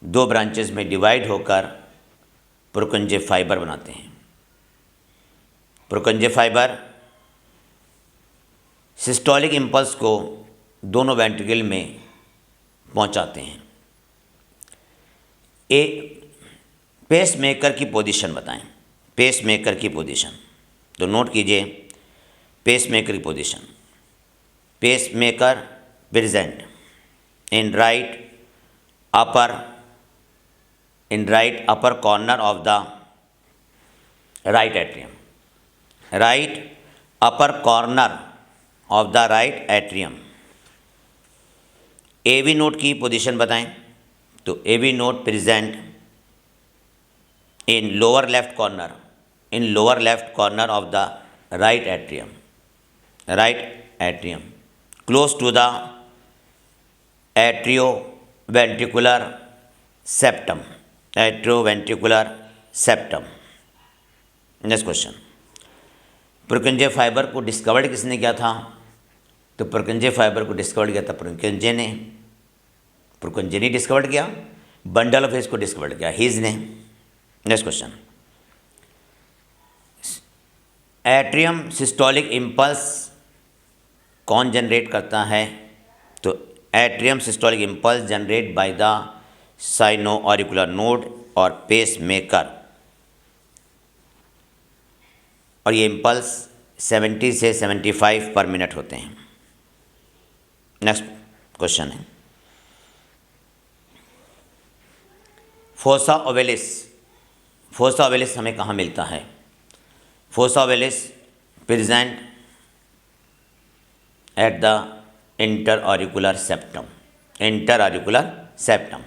दो ब्रांचेस में डिवाइड होकर पुरकुंजे फाइबर बनाते हैं। पुरकुंजे फाइबर सिस्टोलिक इम्पल्स को दोनों वेंट्रिकल में पहुंचाते हैं। पेसमेकर की पोजीशन बताएं, पेसमेकर की पोजीशन। तो नोट कीजिए पेसमेकर की position. Pacemaker present in right upper corner of the right atrium, right upper corner of the right atrium. AV node की पोजीशन बताएं। तो AV node present in lower left corner of the right atrium close to the atrioventricular septum, atrioventricular septum. Next question, Purkinje fibre को discovered किसने किया था? तो पुरकुंजे fibre को discovered किया था पुरकुंजे ने। पुरकुंजे ने डिस्कवर्ड किया, बंडल ऑफ हिज को डिस्कवर्ड किया हिज ने। Next question, atrium systolic impulse कौन जनरेट करता है? तो atrium systolic impulse generate by the cyano auricular node और पेसमेकर, और ये इम्पल्स 70 से 75 पर मिनट होते हैं। नेक्स्ट क्वेश्चन है फोसा ओवेलिस। फोसा ओवेलिस हमें कहाँ मिलता है? Fossa ovalis present at the inter auricular septum, inter auricular septum.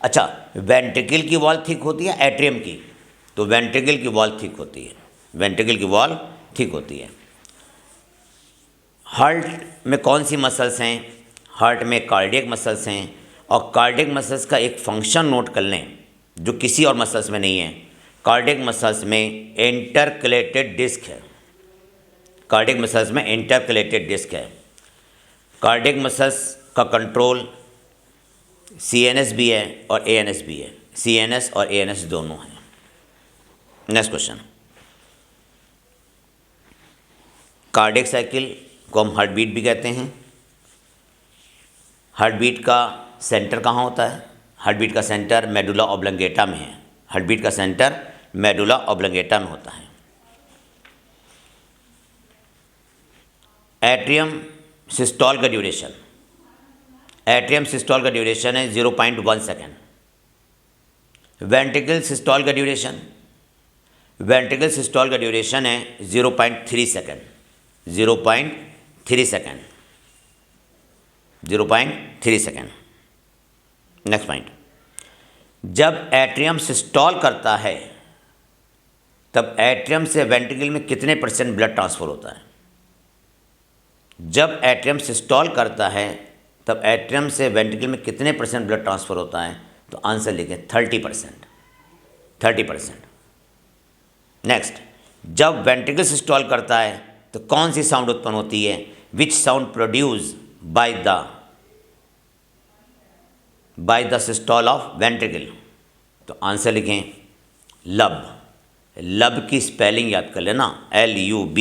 अच्छा, वेंट्रिकल की वॉल थिक होती है एट्रियम की? तो वेंट्रिकल की वॉल थिक होती है, वेंट्रिकल की वॉल थिक होती है। हार्ट में कौन सी मसल्स हैं? हार्ट में कार्डियक मसल्स हैं, और कार्डियक मसल्स का एक फंक्शन नोट कर लें जो किसी और मसल्स में नहीं है। कार्डियक मसल्स में इंटरकलेटेड डिस्क है, कार्डियक मसल्स में इंटरकलेटेड डिस्क है। कार्डियक मसल्स का कंट्रोल सीएनएस भी है और एएनएस भी है, सीएनएस और एएनएस दोनों हैं। नेक्स्ट क्वेश्चन, कार्डियक साइकिल को हम हार्ट बीट भी कहते हैं। हार्ट बीट का सेंटर कहाँ होता है? हार्ट बीट का सेंटर मेडुला ऑब्लंगेटा में है। हार्ट बीट का सेंटर मेडुला ऑब्लंगेटा में होता है। एट्रियम सिस्टोल का ड्यूरेशन, एट्रियम सिस्टोल का ड्यूरेशन है 0.1 सेकेंड। वेंट्रिकल सिस्टोल का ड्यूरेशन, वेंट्रिकल सिस्टोल का ड्यूरेशन है 0.3 second, 0.3 second, 0.3 second. Next point, जब एट्रियम सिस्टोल करता है तब एट्रियम से वेंट्रिकल में कितने % ब्लड ट्रांसफर होता है? जब एट्रियम सिस्टोल करता है तब एट्रियम से वेंट्रिकल में कितने % ब्लड ट्रांसफर होता है? तो आंसर लिखें 30%, 30%। नेक्स्ट, जब वेंट्रिकल सिस्टोल करता है तो कौन सी साउंड उत्पन्न होती है? विच sound produce by the systole of ventricle? तो आंसर लिखें लब। लब की स्पेलिंग याद कर लेना, LUB,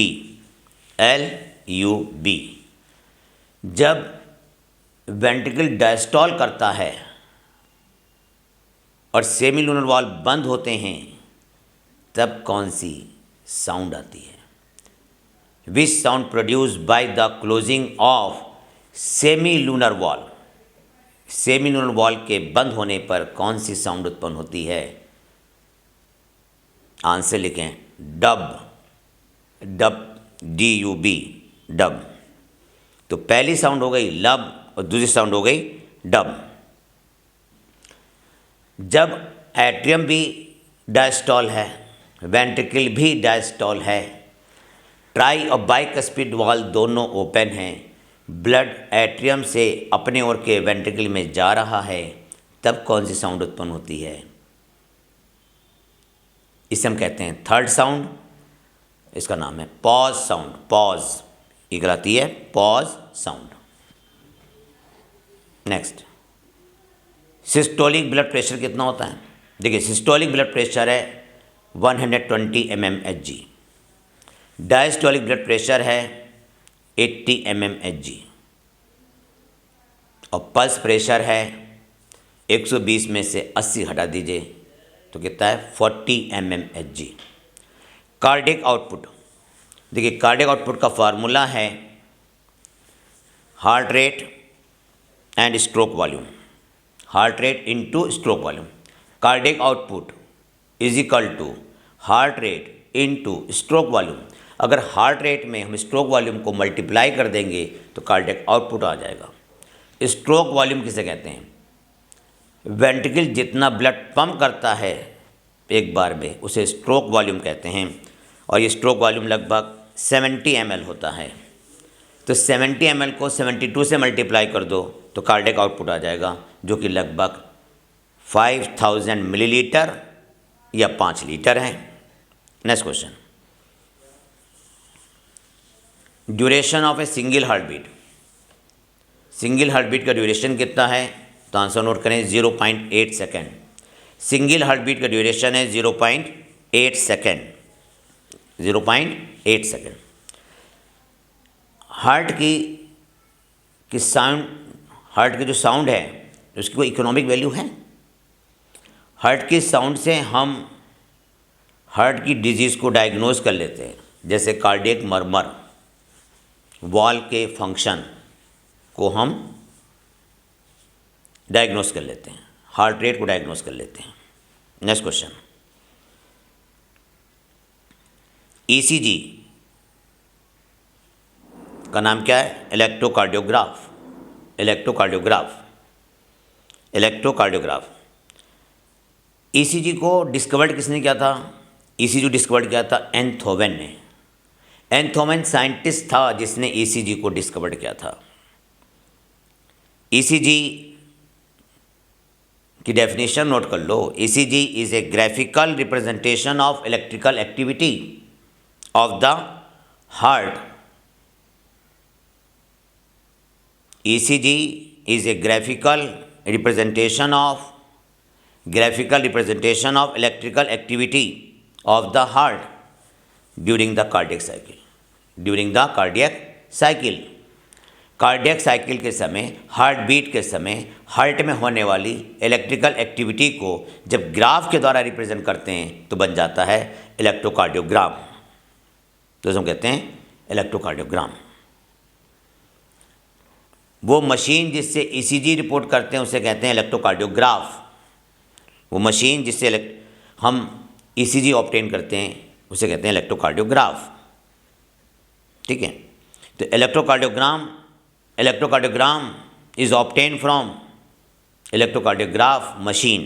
LUB। जब वेंट्रिकल डायस्टॉल करता है और सेमी लूनर वॉल बंद होते हैं, तब कौन सी साउंड आती है? विच sound produce by the closing of semi lunar wall? Semi lunar wall के बंद होने पर कौन सी साउंड उत्पन्न होती है? आंसर लिखें, डब। Dub, DUB, dub. तो पहली साउंड हो गई लब और दूसरी साउंड हो गई डब। जब एट्रियम भी डायस्टॉल है, वेंट्रिकल भी डायस्टॉल है, ट्राई और बाइकस्पिड वॉल दोनों ओपन हैं, ब्लड एट्रियम से अपने ओर के वेंट्रिकल में जा रहा है, तब कौन सी साउंड उत्पन्न होती है? इसे हम कहते हैं थर्ड साउंड। इसका नाम है पॉज साउंड। पॉज, ये कहलाती है pause sound. Next, systolic blood pressure कितना होता है? देखिए, सिस्टोलिक ब्लड प्रेशर है 120 mmHg, डायस्टोलिक ब्लड प्रेशर है 80 mmHg और पल्स प्रेशर है 120 में से 80 हटा दीजिए तो कितना है? 40 mmHg। कार्डियक आउटपुट, देखिए कार्डियक आउटपुट का फार्मूला है heart rate and stroke volume. Heart rate into stroke volume. Cardiac output is equal to heart rate into stroke volume. अगर हार्ट रेट में हम स्ट्रोक वॉल्यूम को मल्टीप्लाई कर देंगे तो कार्डियक आउटपुट आ जाएगा। स्ट्रोक वॉल्यूम किसे कहते हैं? वेंट्रिकल जितना ब्लड पंप करता है एक बार में उसे स्ट्रोक वॉल्यूम कहते हैं, और ये स्ट्रोक वॉल्यूम लगभग 70 ml होता है। तो 70 ml को 72 से मल्टीप्लाई कर दो तो कार्डियक आउटपुट आ जाएगा, जो कि लगभग 5000 मिलीलीटर या 5 लीटर है। Next question, duration of a single heart beat. Single heart beat का ड्यूरेशन कितना है? तो आंसर नोट करें, 0.8 सेकेंड। सिंगल हार्ट बीट का ड्यूरेशन है 0.8 सेकेंड। 0.8 सेकेंड। हार्ट की साउंड, हार्ट की जो साउंड है उसकी कोई इकोनॉमिक वैल्यू है? हार्ट की साउंड से हम हार्ट की डिजीज़ को डायग्नोज कर लेते हैं, जैसे कार्डियक मर्मर, वॉल के फंक्शन को हम डायग्नोज कर लेते हैं, हार्ट रेट को डायग्नोज कर लेते हैं। नेक्स्ट क्वेश्चन, ECG का नाम क्या है? इलेक्ट्रोकार्डियोग्राफ। इलेक्ट्रोकार्डियोग्राफ। इलेक्ट्रोकार्डियोग्राफ। ECG को डिस्कवर्ड किसने किया था? ECG डिस्कवर्ड किया था एंथोवेन ने। एंथोवेन साइंटिस्ट था जिसने ECG को डिस्कवर्ड किया था। ECG की डेफिनेशन नोट कर लो। ECG is a graphical representation of electrical activity of the heart. ECG is a graphical representation of electrical activity of the heart during the cardiac cycle. During the cardiac cycle. Cardiac cycle के समय, heart beat के समय heart में होने वाली electrical activity को जब graph के द्वारा रिप्रेजेंट करते हैं तो बन जाता है इलेक्ट्रोकार्डियोग्राम। तो हम कहते हैं इलेक्ट्रोकार्डियोग्राम। वो मशीन जिससे ECG रिपोर्ट करते हैं उसे कहते हैं इलेक्ट्रोकार्डियोग्राफ। वो मशीन जिससे हम ECG ऑब्टेन करते हैं उसे कहते हैं इलेक्ट्रोकार्डियोग्राफ। ठीक है, तो electrocardiogram is obtain from electrocardiograph machine.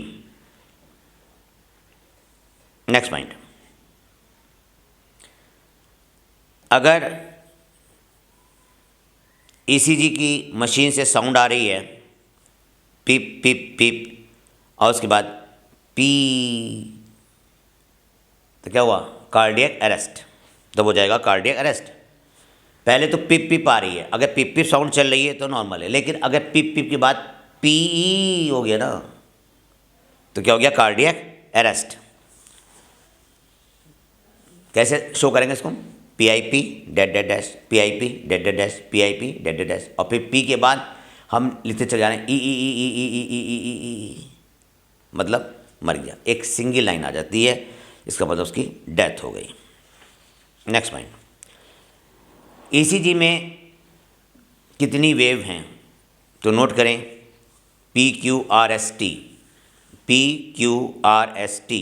Next point, अगर ECG की मशीन से साउंड आ रही है पीप पीप पीप और उसके बाद पी, तो क्या हुआ? Cardiac arrest. तो हो जाएगा कार्डियक अरेस्ट। पहले तो पिप पिप आ रही है, अगर पिप पिप साउंड चल रही है तो नॉर्मल है, लेकिन अगर पिप पिप के बाद पी हो गया ना तो क्या हो गया? Cardiac arrest. कैसे शो करेंगे इसको? PIP that that dash, PIP that that dash, PIP that that dash, और फिर पी के बाद हम लिखते चले जा रहे हैं ई ई ई ई ई ई ई ई ई ई, मतलब मर गया, एक सिंगल लाइन आ जाती है, इसका मतलब उसकी डेथ हो गई। नेक्स्ट पॉइंट, ईसीजी में कितनी वेव हैं? तो नोट करें PQRST, PQRST।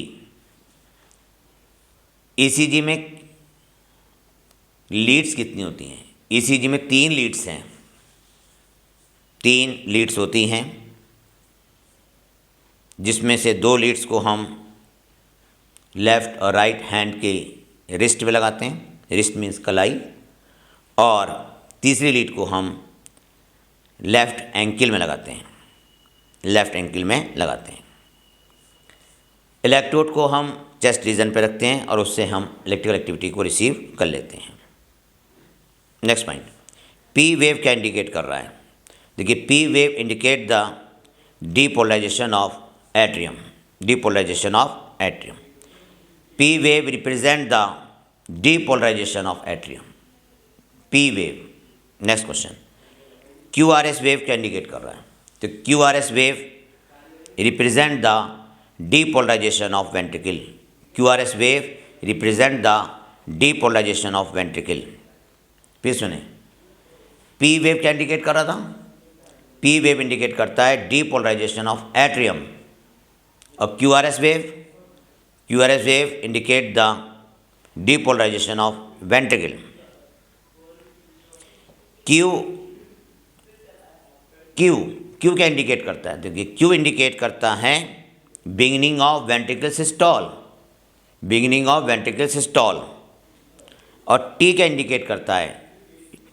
ईसीजी में लीड्स कितनी होती हैं? ईसीजी में 3 लीड्स हैं, 3 लीड्स होती हैं, जिसमें से 2 लीड्स को हम लेफ़्ट और राइट हैंड के रिस्ट पे लगाते हैं, रिस्ट मीन्स कलाई, और तीसरी लीड को हम लेफ़्ट एंकिल में लगाते हैं, लेफ़्ट एंकिल में लगाते हैं। इलेक्ट्रोड को हम चेस्ट रीजन पे रखते हैं और उससे हम इलेक्ट्रिकल एक्टिविटी को रिसीव कर लेते हैं। नेक्स्ट पॉइंट, पी वेव क्या इंडिकेट कर रहा है? देखिए, P wave indicate the depolarization of atrium, depolarization of atrium. P wave represent the depolarization of atrium, P wave. Next question, Q R S wave क्या indicate कर रहा है? तो Q R S wave represent the depolarization of ventricle, Q R S wave represent the depolarization of ventricle. फिर सुने, P wave क्या indicate कर रहा था? पी वेव इंडिकेट करता है डीपोलराइजेशन ऑफ एट्रियम, और Q R S wave indicate the depolarization of ventricle. Q क्या इंडिकेट करता है? देखिए, क्यू इंडिकेट करता है beginning of ventricle systole, beginning of ventricle systole. और टी क्या इंडिकेट करता है?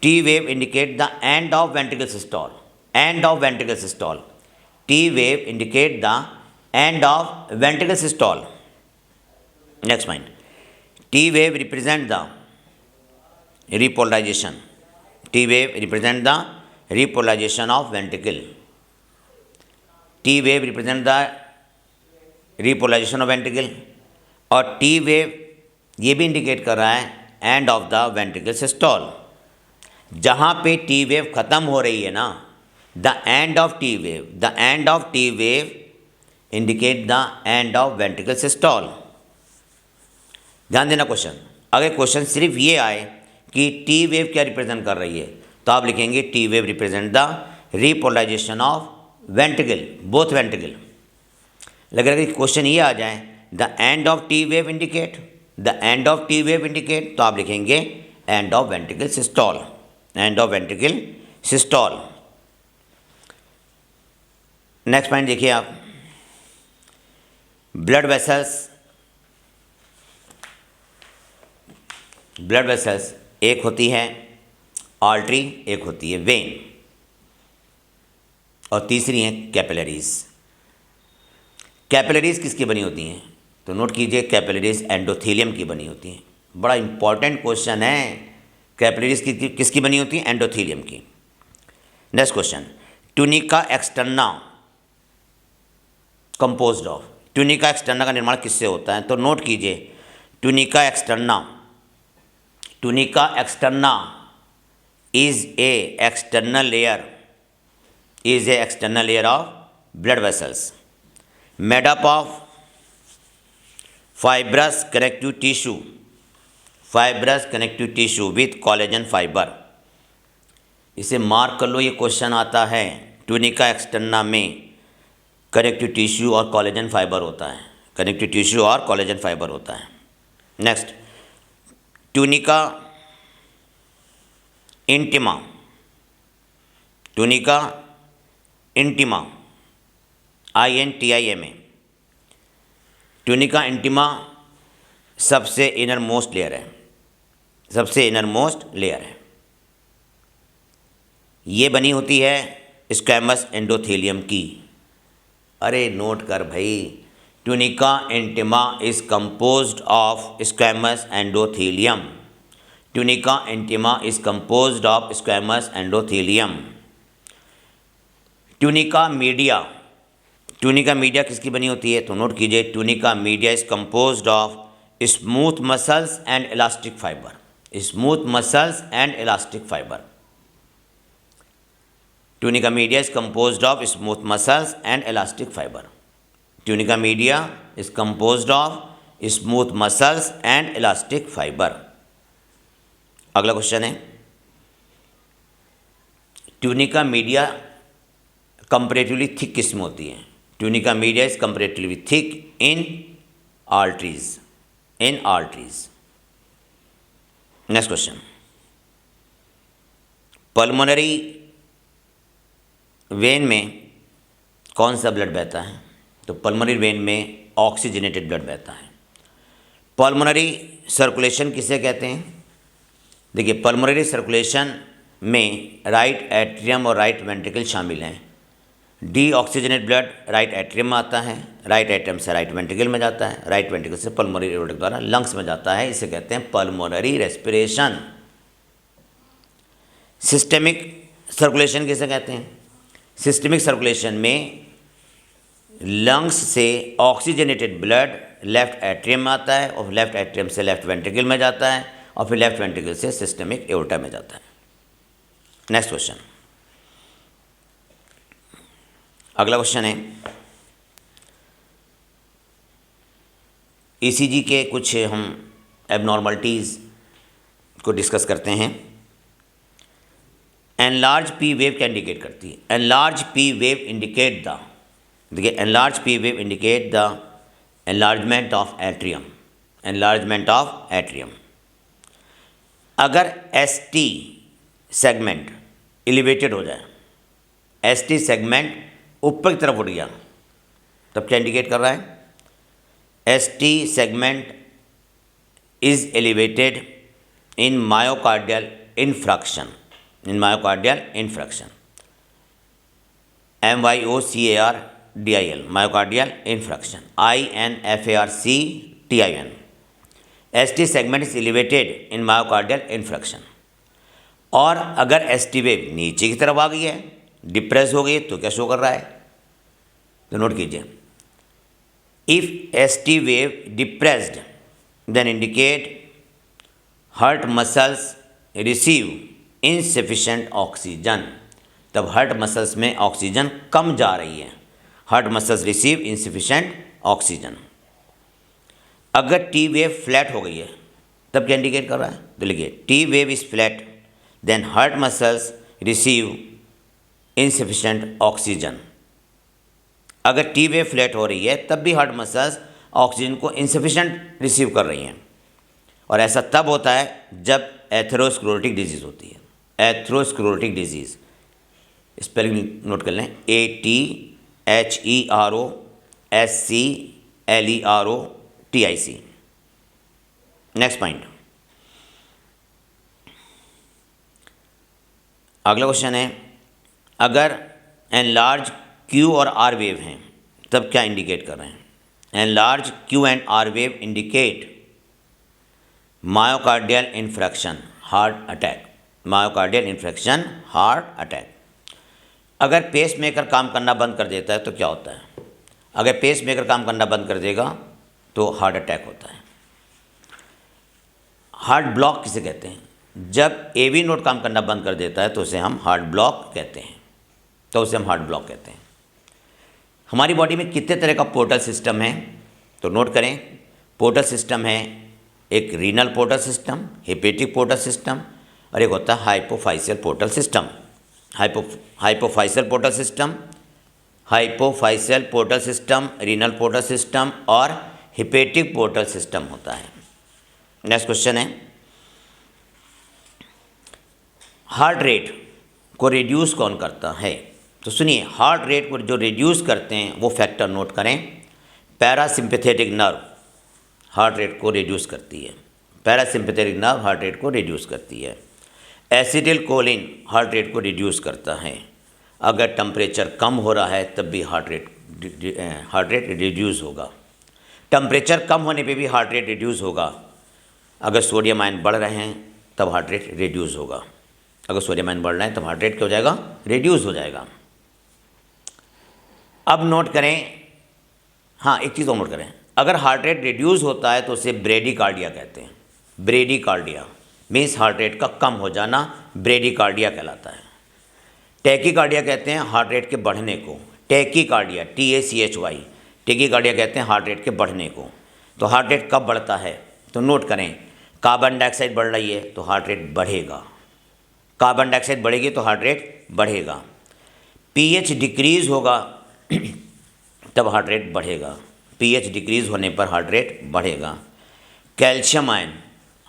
T wave indicate the end of ventricle systole, end of ventricle systole. T wave indicate the end of ventricle systole. Next point, T wave represent the repolarization, T wave represent the repolarization of ventricle, T wave represent the repolarization of ventricle, और T wave ये भी indicate कर रहा है end of the ventricle systole. जहाँ पे T wave ख़त्म हो रही है ना, the end of T wave, the end of T wave indicate the end of ventricle systole. ध्यान देना क्वेश्चन, अगर क्वेश्चन सिर्फ ये आए कि टी वेव क्या रिप्रेजेंट कर रही है, तो आप लिखेंगे T wave represent the repolarization of ventricle, both ventricle. लेकिन अगर क्वेश्चन ये आ जाए the end of T wave indicate, the end of T wave indicate, तो आप लिखेंगे end of ventricle systole, end of ventricle systole. Next point देखिए आप, ब्लड वेसल्स एक होती है आर्टरी, एक होती है वेन, और तीसरी है कैपिलरीज। कैपिलरीज किसकी बनी होती हैं? तो नोट कीजिए, कैपिलरीज एंडोथेलियम की बनी होती हैं। बड़ा इंपॉर्टेंट क्वेश्चन है, कैपिलरीज किसकी बनी होती हैं? एंडोथेलियम की। Next question, tunica externa composed of, tunica externa का निर्माण किससे होता है? तो नोट कीजिए, tunica externa is a external layer of blood vessels made up of fibrous connective tissue with collagen fiber। इसे मार्क कर लो, ये क्वेश्चन आता है। ट्यूनिका एक्सटर्ना में कनेक्टिव टिश्यू और कोलेजन फाइबर होता है, कनेक्टिव टिश्यू और कोलेजन फाइबर होता है। Next, tunica intima, tunica intima INTIMA, tunica intima सबसे इनर मोस्ट लेयर है, सबसे इनर मोस्ट लेयर है। ये बनी होती है स्क्वैमस एंडोथेलियम की। अरे नोट कर भाई, tunica intima is composed of squamous endothelium, tunica intima is composed of squamous endothelium. Tunica media किसकी बनी होती है? तो नोट कीजिए, tunica media is composed of smooth muscles and elastic fibre, smooth muscles and elastic fibre. Tunica media is composed of smooth muscles and elastic fibre. Tunica media is composed of smooth muscles and elastic fibre. अगला question है, tunica media comparatively thick किसमें होती है? Tunica media is comparatively thick in arteries, in arteries. Next question, pulmonary vein में कौन सा blood बहता है? तो पल्मोनरी वेन में ऑक्सीजनेटेड ब्लड बहता है। पल्मोनरी सर्कुलेशन किसे कहते हैं? देखिए, पल्मोनरी सर्कुलेशन में राइट एट्रियम और राइट वेंट्रिकल शामिल हैं। D oxygenate blood right atrium में आता है, राइट एट्रियम से राइट वेंट्रिकल में जाता है, राइट वेंट्रिकल से पल्मोनरी एओर्टा द्वारा लंग्स में जाता है। इसे कहते हैं पल्मोनरी रेस्पिरेशन। सिस्टेमिक सर्कुलेशन किसे कहते हैं? सिस्टेमिक सर्कुलेशन में लंग्स से ऑक्सीजनेटेड ब्लड लेफ्ट एट्रियम में आता है और लेफ्ट एट्रियम से लेफ्ट वेंट्रिकल में जाता है और फिर लेफ्ट वेंट्रिकल से सिस्टेमिक एओर्टा में जाता है। नेक्स्ट क्वेश्चन, अगला क्वेश्चन है, ईसीजी के कुछ हम एबनॉर्मलिटीज़ को डिस्कस करते हैं। एनलार्ज पी वेव क्या इंडिकेट करती है? Enlarge P wave indicate the, देखिए, enlarge P wave indicate the enlargement of atrium, enlargement of atrium. अगर एसटी सेगमेंट एलिवेटेड हो जाए, एसटी सेगमेंट ऊपर की तरफ उठ गया, तब क्या इंडिकेट कर रहा है? ST segment is elevated in myocardial infarction, in myocardial infarction, MYOCARDIL, myocardial infarction, INFARCTIN। ST segment is elevated in myocardial infarction. और अगर ST वेव नीचे की तरफ आ गई है, डिप्रेस हो गई, तो क्या शो कर रहा है? तो नोट कीजिए, if ST wave depressed then indicate heart muscles receive insufficient oxygen, तब हार्ट मसल्स में ऑक्सीजन कम जा रही है। Heart muscles receive insufficient oxygen. अगर टी वेव फ्लैट हो गई है, तब क्या इंडिकेट कर रहा है? तो लिखिए, T wave is flat then heart muscles receive insufficient oxygen. अगर टी वेव फ्लैट हो रही है, तब भी हार्ट मसल्स ऑक्सीजन को इनसफिशिएंट रिसीव कर रही हैं। और ऐसा तब होता है जब एथेरोस्क्लेरोटिक डिजीज़ होती है। एथेरोस्क्लेरोटिक डिजीज़, स्पेलिंग नोट कर लें, ATHEROSCLEROTIC। नेक्स्ट पॉइंट, अगला क्वेश्चन है, अगर एनलार्ज क्यू और आर वेव हैं, तब क्या इंडिकेट कर रहे हैं? Enlarge Q and R wave indicate myocardial infarction, heart attack, myocardial infarction, heart attack. अगर पेस मेकर काम करना बंद कर देता है तो क्या होता है? अगर पेस मेकर काम करना बंद कर देगा तो हार्ट अटैक होता है। हार्ट ब्लॉक किसे कहते हैं? जब एवी नोड काम करना बंद कर देता है तो उसे हम हार्ट ब्लॉक कहते हैं, तो उसे हम हार्ट ब्लॉक कहते हैं। हमारी बॉडी में कितने तरह का पोर्टल सिस्टम है? तो नोट करें, पोर्टल सिस्टम है, एक renal portal system, hepatic portal system, और एक होता है hypophysial portal system. Hypophysial portal system, hypophysial portal system, renal portal system और हेपेटिक पोर्टल सिस्टम होता है। नेक्स्ट क्वेश्चन है, हार्ट रेट को रिड्यूस कौन करता है? तो सुनिए, हार्ट रेट को जो रिड्यूस करते हैं वो फैक्टर नोट करें। पैरासिम्पैथेटिक नर्व हार्ट रेट को रिड्यूस करती है, पैरासिम्पैथेटिक नर्व हार्ट रेट को रिड्यूस करती है। एसिटिल कोलिन हार्ट रेट को रिड्यूस करता है। अगर टेम्परेचर कम हो रहा है तब भी हार्ट रेट रिड्यूस होगा। टेम्परेचर कम होने पे भी हार्ट रेट रिड्यूस होगा। अगर सोडियम आयन बढ़ रहे हैं तब हार्ट रेट रिड्यूस होगा। अगर सोडियम आयन बढ़ रहा है तब हार्ट रेट क्या हो जाएगा? रिड्यूस हो जाएगा। अब नोट करें, हाँ एक चीज़ और नोट करें, अगर हार्ट रेट रिड्यूस होता है तो उसे ब्रेडिकार्डिया कहते हैं। ब्रेडिकार्डिया मीन्स हार्ट रेट का कम हो जाना ब्रेडिकार्डिया कहलाता है। टैकीकार्डिया कहते हैं हार्ट रेट के बढ़ने को, टैकीकार्डिया TACHY, टैकीकार्डिया कहते हैं हार्ट रेट के बढ़ने को। तो हार्ट रेट कब बढ़ता है, तो नोट करें, कार्बन डाइऑक्साइड बढ़ रही है तो हार्ट रेट बढ़ेगा, कार्बन डाइऑक्साइड बढ़ेगी तो हार्ट रेट बढ़ेगा। pH डिक्रीज़ होगा तब हार्ट रेट बढ़ेगा, pH डिक्रीज़ होने पर हार्ट रेट बढ़ेगा। कैल्शियम आयन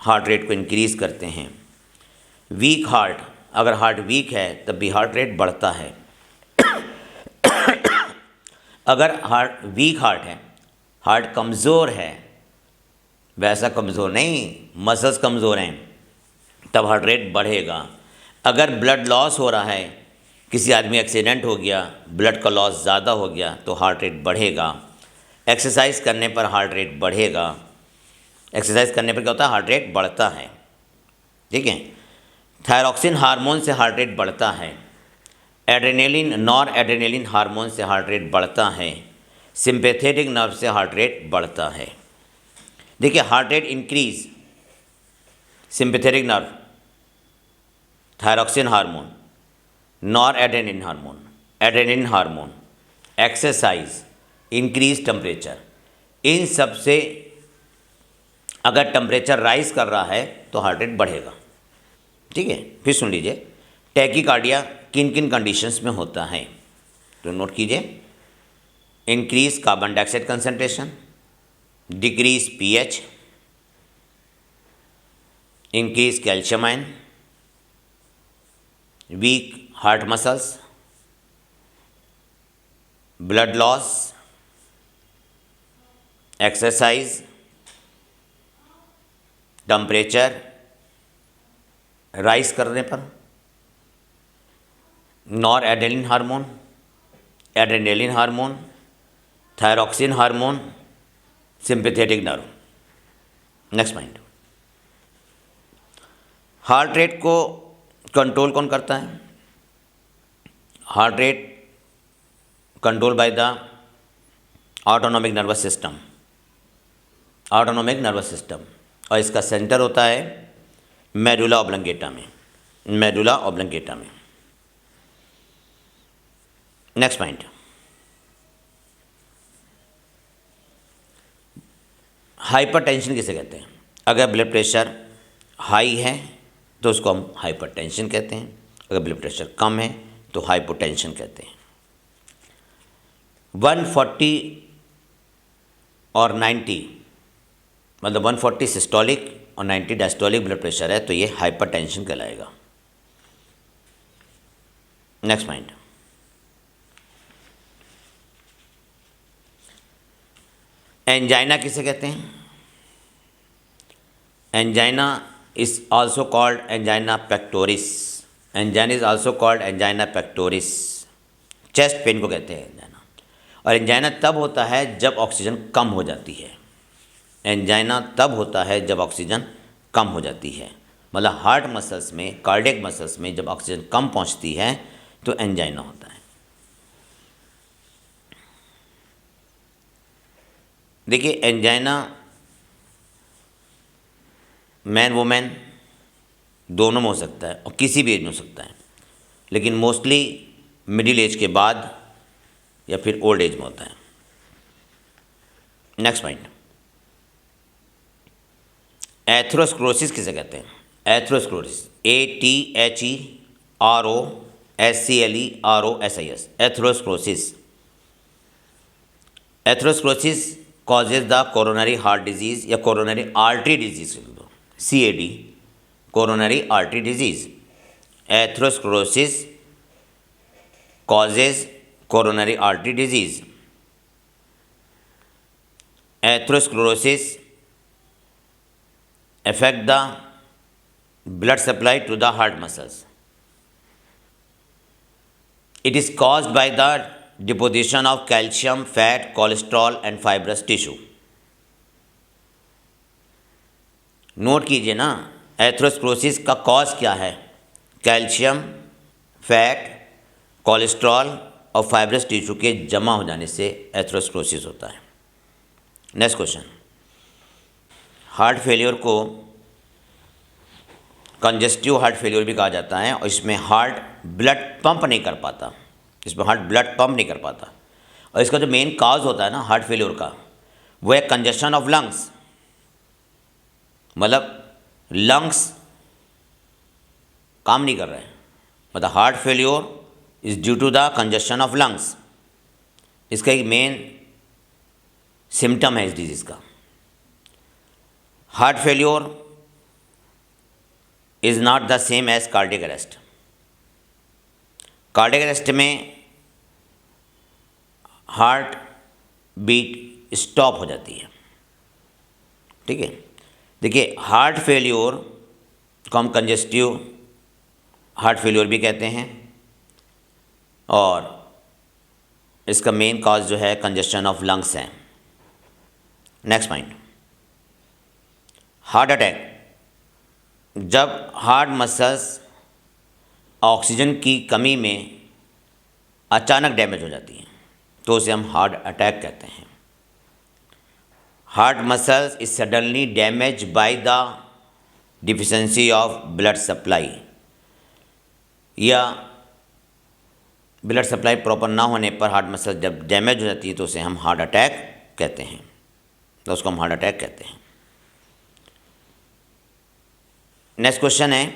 हार्ट रेट को इंक्रीज़ करते हैं। वीक हार्ट, अगर हार्ट वीक है तब भी हार्ट रेट बढ़ता है। अगर हार्ट वीक हार्ट है, हार्ट कमज़ोर है, वैसा कमज़ोर नहीं, मसल्स कमज़ोर हैं, तब हार्ट रेट बढ़ेगा। अगर ब्लड लॉस हो रहा है, किसी आदमी एक्सीडेंट हो गया, ब्लड का लॉस ज़्यादा हो गया तो हार्ट रेट बढ़ेगा। एक्सरसाइज करने पर हार्ट रेट बढ़ेगा, एक्सरसाइज करने पर क्या होता है, हार्ट रेट बढ़ता है। ठीक है। थायरॉक्सिन हार्मोन से हार्ट रेट बढ़ता है। एड्रेनलिन, नॉर एड्रेनलिन हार्मोन से हार्ट रेट बढ़ता है। सिंपैथेटिक नर्व से हार्ट रेट बढ़ता है। देखिए, heart rate increase, sympathetic nerve, thyroxine hormone, nor adrenaline hormone, adrenaline hormone, exercise, increase temperature, इन सब से अगर टेम्परेचर राइज कर रहा है तो हार्ट रेट बढ़ेगा। ठीक है। फिर सुन लीजिए, टैकीकार्डिया किन किन कंडीशंस में होता है, तो नोट कीजिए। Increase carbon dioxide concentration, decrease pH, increase calcium ion, week heart muscles, blood loss, exercise, temperature rise करने पर, nor adrenaline hormone, adrenaline hormone, thyroxine hormone, sympathetic nerve. Next point, heart rate को control कौन करता है? Heart rate control by the autonomic nervous system, autonomic nervous system, और इसका centre होता है मेडुला ऑब्लंगेटा में, मेडुला ऑब्लंगेटा में। नेक्स्ट पॉइंट, हाइपरटेंशन किसे कहते हैं? अगर ब्लड प्रेशर हाई है तो उसको हम हाइपरटेंशन कहते हैं, अगर ब्लड प्रेशर कम है तो हाइपोटेंशन कहते हैं। 140 और 90, मतलब 140 सिस्टोलिक और 90 डायस्टोलिक ब्लड प्रेशर है तो ये हाइपरटेंशन कहलाएगा। नेक्स्ट पॉइंट, एंजाइना किसे कहते हैं? Angina is also called angina pectoris, angina is also called angina pectoris, chest pain को कहते हैं एंजाइना। और एंजाइना तब होता है जब ऑक्सीजन कम हो जाती है, एंजाइना तब होता है जब ऑक्सीजन कम हो जाती है, मतलब हार्ट मसल्स में, कार्डियक मसल्स में जब ऑक्सीजन कम पहुंचती है तो एंजाइना होता है। देखिए, एंजाइना मैन वुमेन दोनों में हो सकता है और किसी भी एज में हो सकता है, लेकिन मोस्टली मिडिल एज के बाद या फिर ओल्ड एज में होता है। नेक्स्ट पॉइंट, एथेरोस्क्लेरोसिस किसे कहते हैं? Atherosclerosis, ATHEROSCLEROSIS, atherosclerosis. Atherosclerosis causes the coronary heart disease या coronary artery disease, CAD, coronary artery disease. Atherosclerosis causes coronary artery disease. Atherosclerosis affect the blood supply to the heart muscles. It is caused by the deposition of calcium, fat, cholesterol and fibrous tissue. Note कीजिए ना, atherosclerosis का cause क्या है? Calcium, fat, cholesterol और fibrous tissue के जमा हो जाने से एथेरोस्क्लेरोसिस होता है। नेक्स्ट क्वेश्चन, हार्ट फेलियर को कंजेस्टिव हार्ट फेलियर भी कहा जाता है, और इसमें हार्ट ब्लड पंप नहीं कर पाता, इसमें हार्ट ब्लड पंप नहीं कर पाता। और इसका जो मेन काज होता है ना हार्ट फेलियर का, वो है कंजेशन ऑफ लंग्स, मतलब लंग्स काम नहीं कर रहे हैं, मतलब heart failure is due to the congestion of lungs. इसका एक मेन सिम्टम है इस डिजीज़ का। Heart failure is not the same as cardiac arrest. Cardiac arrest में हार्ट बीट स्टॉप हो जाती है, ठीक है। देखिए हार्ट फेलियर को हम कंजेस्टिव हार्ट फेलियर भी कहते हैं, और इसका मेन कॉज जो है कंजेशन ऑफ लंग्स है। Next point, heart attack. जब हार्ट मसल्स ऑक्सीजन की कमी में अचानक डैमेज हो जाती हैं तो उसे हम हार्ट अटैक कहते हैं। Heart muscles is suddenly damage by the deficiency of blood supply, या ब्लड सप्लाई प्रॉपर ना होने पर हार्ट मसल जब डैमेज हो जाती है तो उसे हम हार्ट अटैक कहते हैं, तो उसको हम हार्ट अटैक कहते हैं। नेक्स्ट क्वेश्चन है,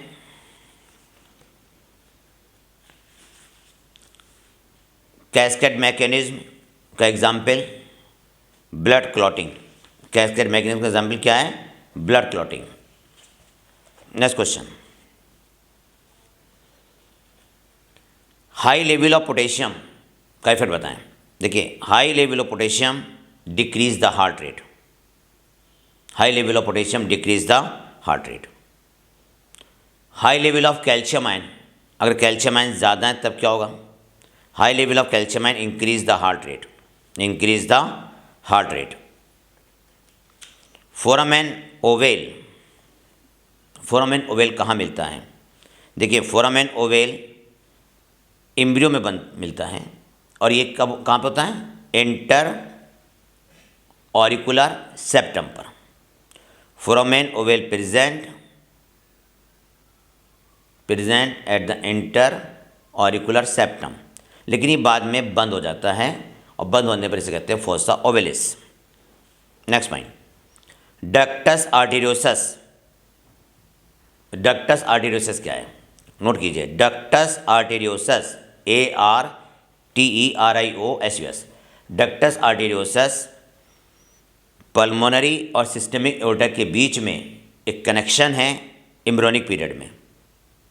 कैस्केड मैकेनिज्म का example blood clotting. Cascade mechanism का एग्जाम्पल क्या है? Blood clotting. Next question, high level of potassium का इफेक्ट बताएं। देखिए high level of potassium decrease the heart rate, high level of potassium decrease the heart rate. High level of calcium ion, अगर calcium ion ज़्यादा है तब क्या होगा? High level of calcium ion increase the heart rate, increase the heart rate. Foramen ovale, foramen ovale कहाँ मिलता है? देखिए फोरामेन ओवेल एम्ब्रियो में मिलता है, और ये कब कहाँ पे होता है? एंटर ऑरिकुलर सेप्टम पर। Foramen ovale present at the enter auricular septum, लेकिन ये बाद में बंद हो जाता है, और बंद होने पर इसे कहते हैं fossa ovalis. Next point, ductus arteriosus. Ductus arteriosus क्या है? नोट कीजिए, ductus arteriosus, ARTERIOSUS। Ductus arteriosus pulmonary और सिस्टमिक एओर्टा के बीच में एक कनेक्शन है एम्ब्रियोनिक पीरियड में,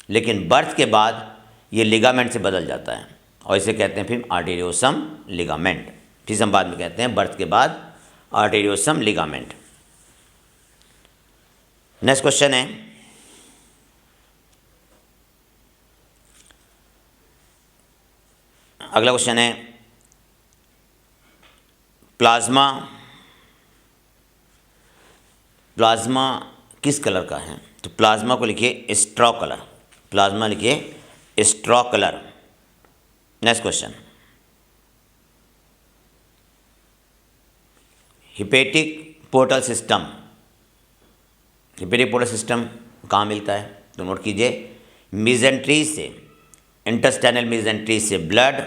लेकिन बर्थ के बाद ये लिगामेंट से बदल जाता है, और इसे कहते हैं फिर आर्टेरियोसम लिगामेंट। ठीक, हम बाद में कहते हैं बर्थ के बाद आर्टेरियोसम लिगामेंट। नेक्स्ट क्वेश्चन है, अगला क्वेश्चन है प्लाज्मा। प्लाज्मा किस कलर का है? तो प्लाज्मा को लिखिए स्ट्रॉ कलर, प्लाज्मा लिखिए straw colour. Next question, hepatic portal system. Hepatic portal system कहाँ मिलता है? तो नोट कीजिए, मेसेंट्री से, इंटेस्टाइनल मेसेंट्री से ब्लड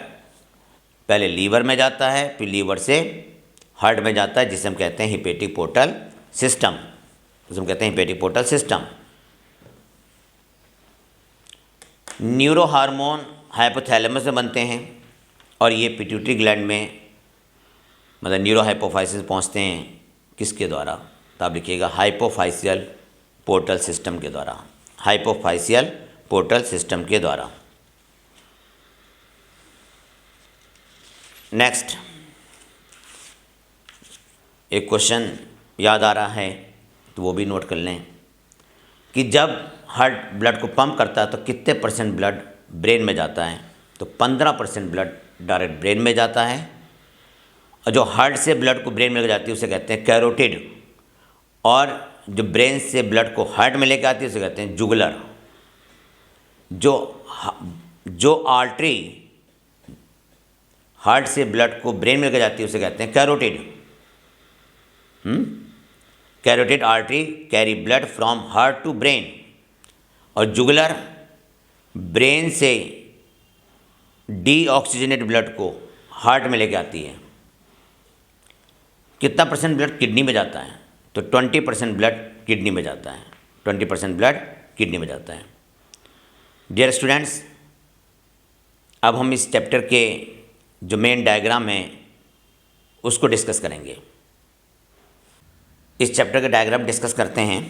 पहले लीवर में जाता है, फिर लीवर से हार्ट में जाता है, जिसे हम कहते हैं हिपेटिक पोर्टल सिस्टम, जिसे हम कहते हैं hepatic portal system. Neuro hormone hypothalamus में बनते हैं, और ये पिट्यूटरी ग्लैंड में, मतलब न्यूरो हाइपोफाइसिस पहुँचते हैं किसके द्वारा? तो आप लिखिएगा हाइपोफाइसियल पोर्टल सिस्टम के द्वारा, हाइपोफाइसियल पोर्टल सिस्टम के द्वारा। नेक्स्ट, एक क्वेश्चन याद आ रहा है तो वो भी नोट कर लें कि जब हार्ट ब्लड को पंप करता है तो कितने % ब्लड ब्रेन में जाता है? तो 15% ब्लड डायरेक्ट ब्रेन में जाता है, और जो हार्ट से ब्लड को ब्रेन में लेकर जाती है उसे कहते हैं कैरोटिड, और जो ब्रेन से ब्लड को हार्ट में लेकर आती है उसे कहते हैं जुगुलर। जो आर्टरी हार्ट से ब्लड को ब्रेन में लेकर जाती है उसे कहते हैं carotid. Carotid artery carry blood from heart to brain, और जुगुलर ब्रेन से डीऑक्सीजनेट ब्लड को हार्ट में लेके आती है। कितना परसेंट ब्लड किडनी में जाता है? तो 20% ब्लड किडनी में जाता है। 20% ब्लड किडनी में जाता है। डियर स्टूडेंट्स, अब हम इस चैप्टर के जो मेन डायग्राम है उसको डिस्कस करेंगे। इस चैप्टर का डायग्राम डिस्कस करते हैं।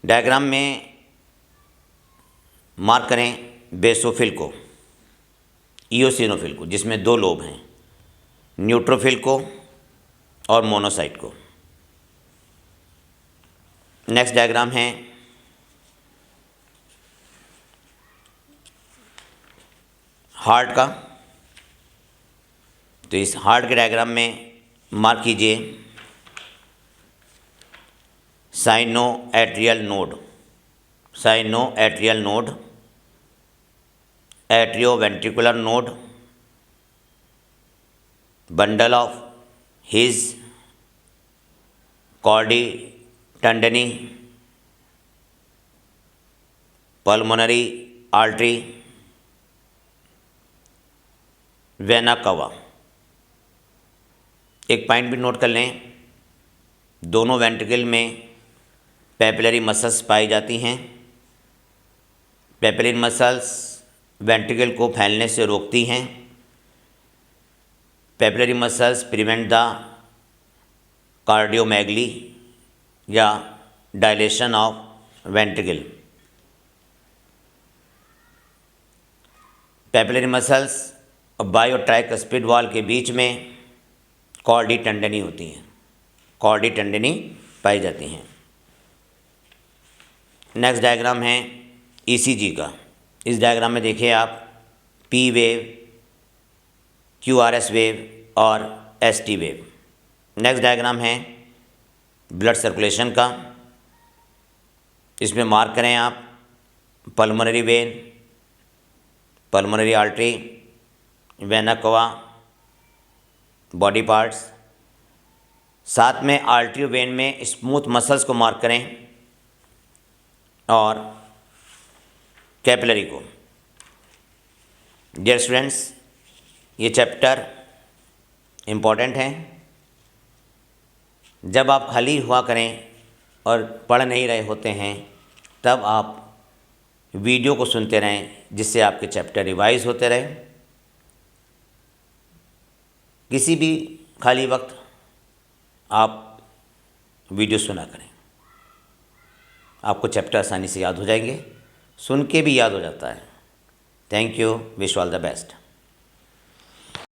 डायग्राम में मार्क करें बेसोफिल को, इओसिनोफिल को, जिसमें 2 लोब हैं, न्यूट्रोफिल को और मोनोसाइट को। नेक्स्ट डायग्राम है हार्ट का। तो इस हार्ट के डायग्राम में मार्क कीजिए sinoatrial node, sinoatrial node, atrioventricular node, bundle of His, chordae tendineae, pulmonary artery, vena cava. एक पॉइंट भी नोट कर लें, दोनों वेंट्रिकल में पेपिलरी मसल्स पाई जाती हैं। पेपिलरी मसल्स वेंट्रिकल को फैलने से रोकती हैं। Papillary muscles prevent the cardiomegaly या dilation of ventricle. Papillary muscles और बायोट्राइकस्पिड वॉल के बीच में कॉर्डी टेंडनी होती हैं, कॉर्डी टेंडनी पाई जाती हैं। नेक्स्ट डायग्राम है ईसीजी का। इस डायग्राम में देखिए आप पी वेव, क्यूआरएस वेव और एसटी वेव। नेक्स्ट डायग्राम है ब्लड सर्कुलेशन का। इसमें मार्क करें आप pulmonary vein, pulmonary artery, vena कवा, बॉडी पार्ट्स। साथ में आर्टरी वेन में स्मूथ मसल्स को मार्क करें और कैपिलरी को। डियर स्टूडेंट्स, ये चैप्टर इम्पॉर्टेंट है। जब आप खाली हुआ करें और पढ़ नहीं रहे होते हैं तब आप वीडियो को सुनते रहें, जिससे आपके चैप्टर रिवाइज होते रहें। किसी भी खाली वक्त आप वीडियो सुना करें, आपको चैप्टर आसानी से याद हो जाएंगे, सुन के भी याद हो जाता है। Thank you, wish all the best.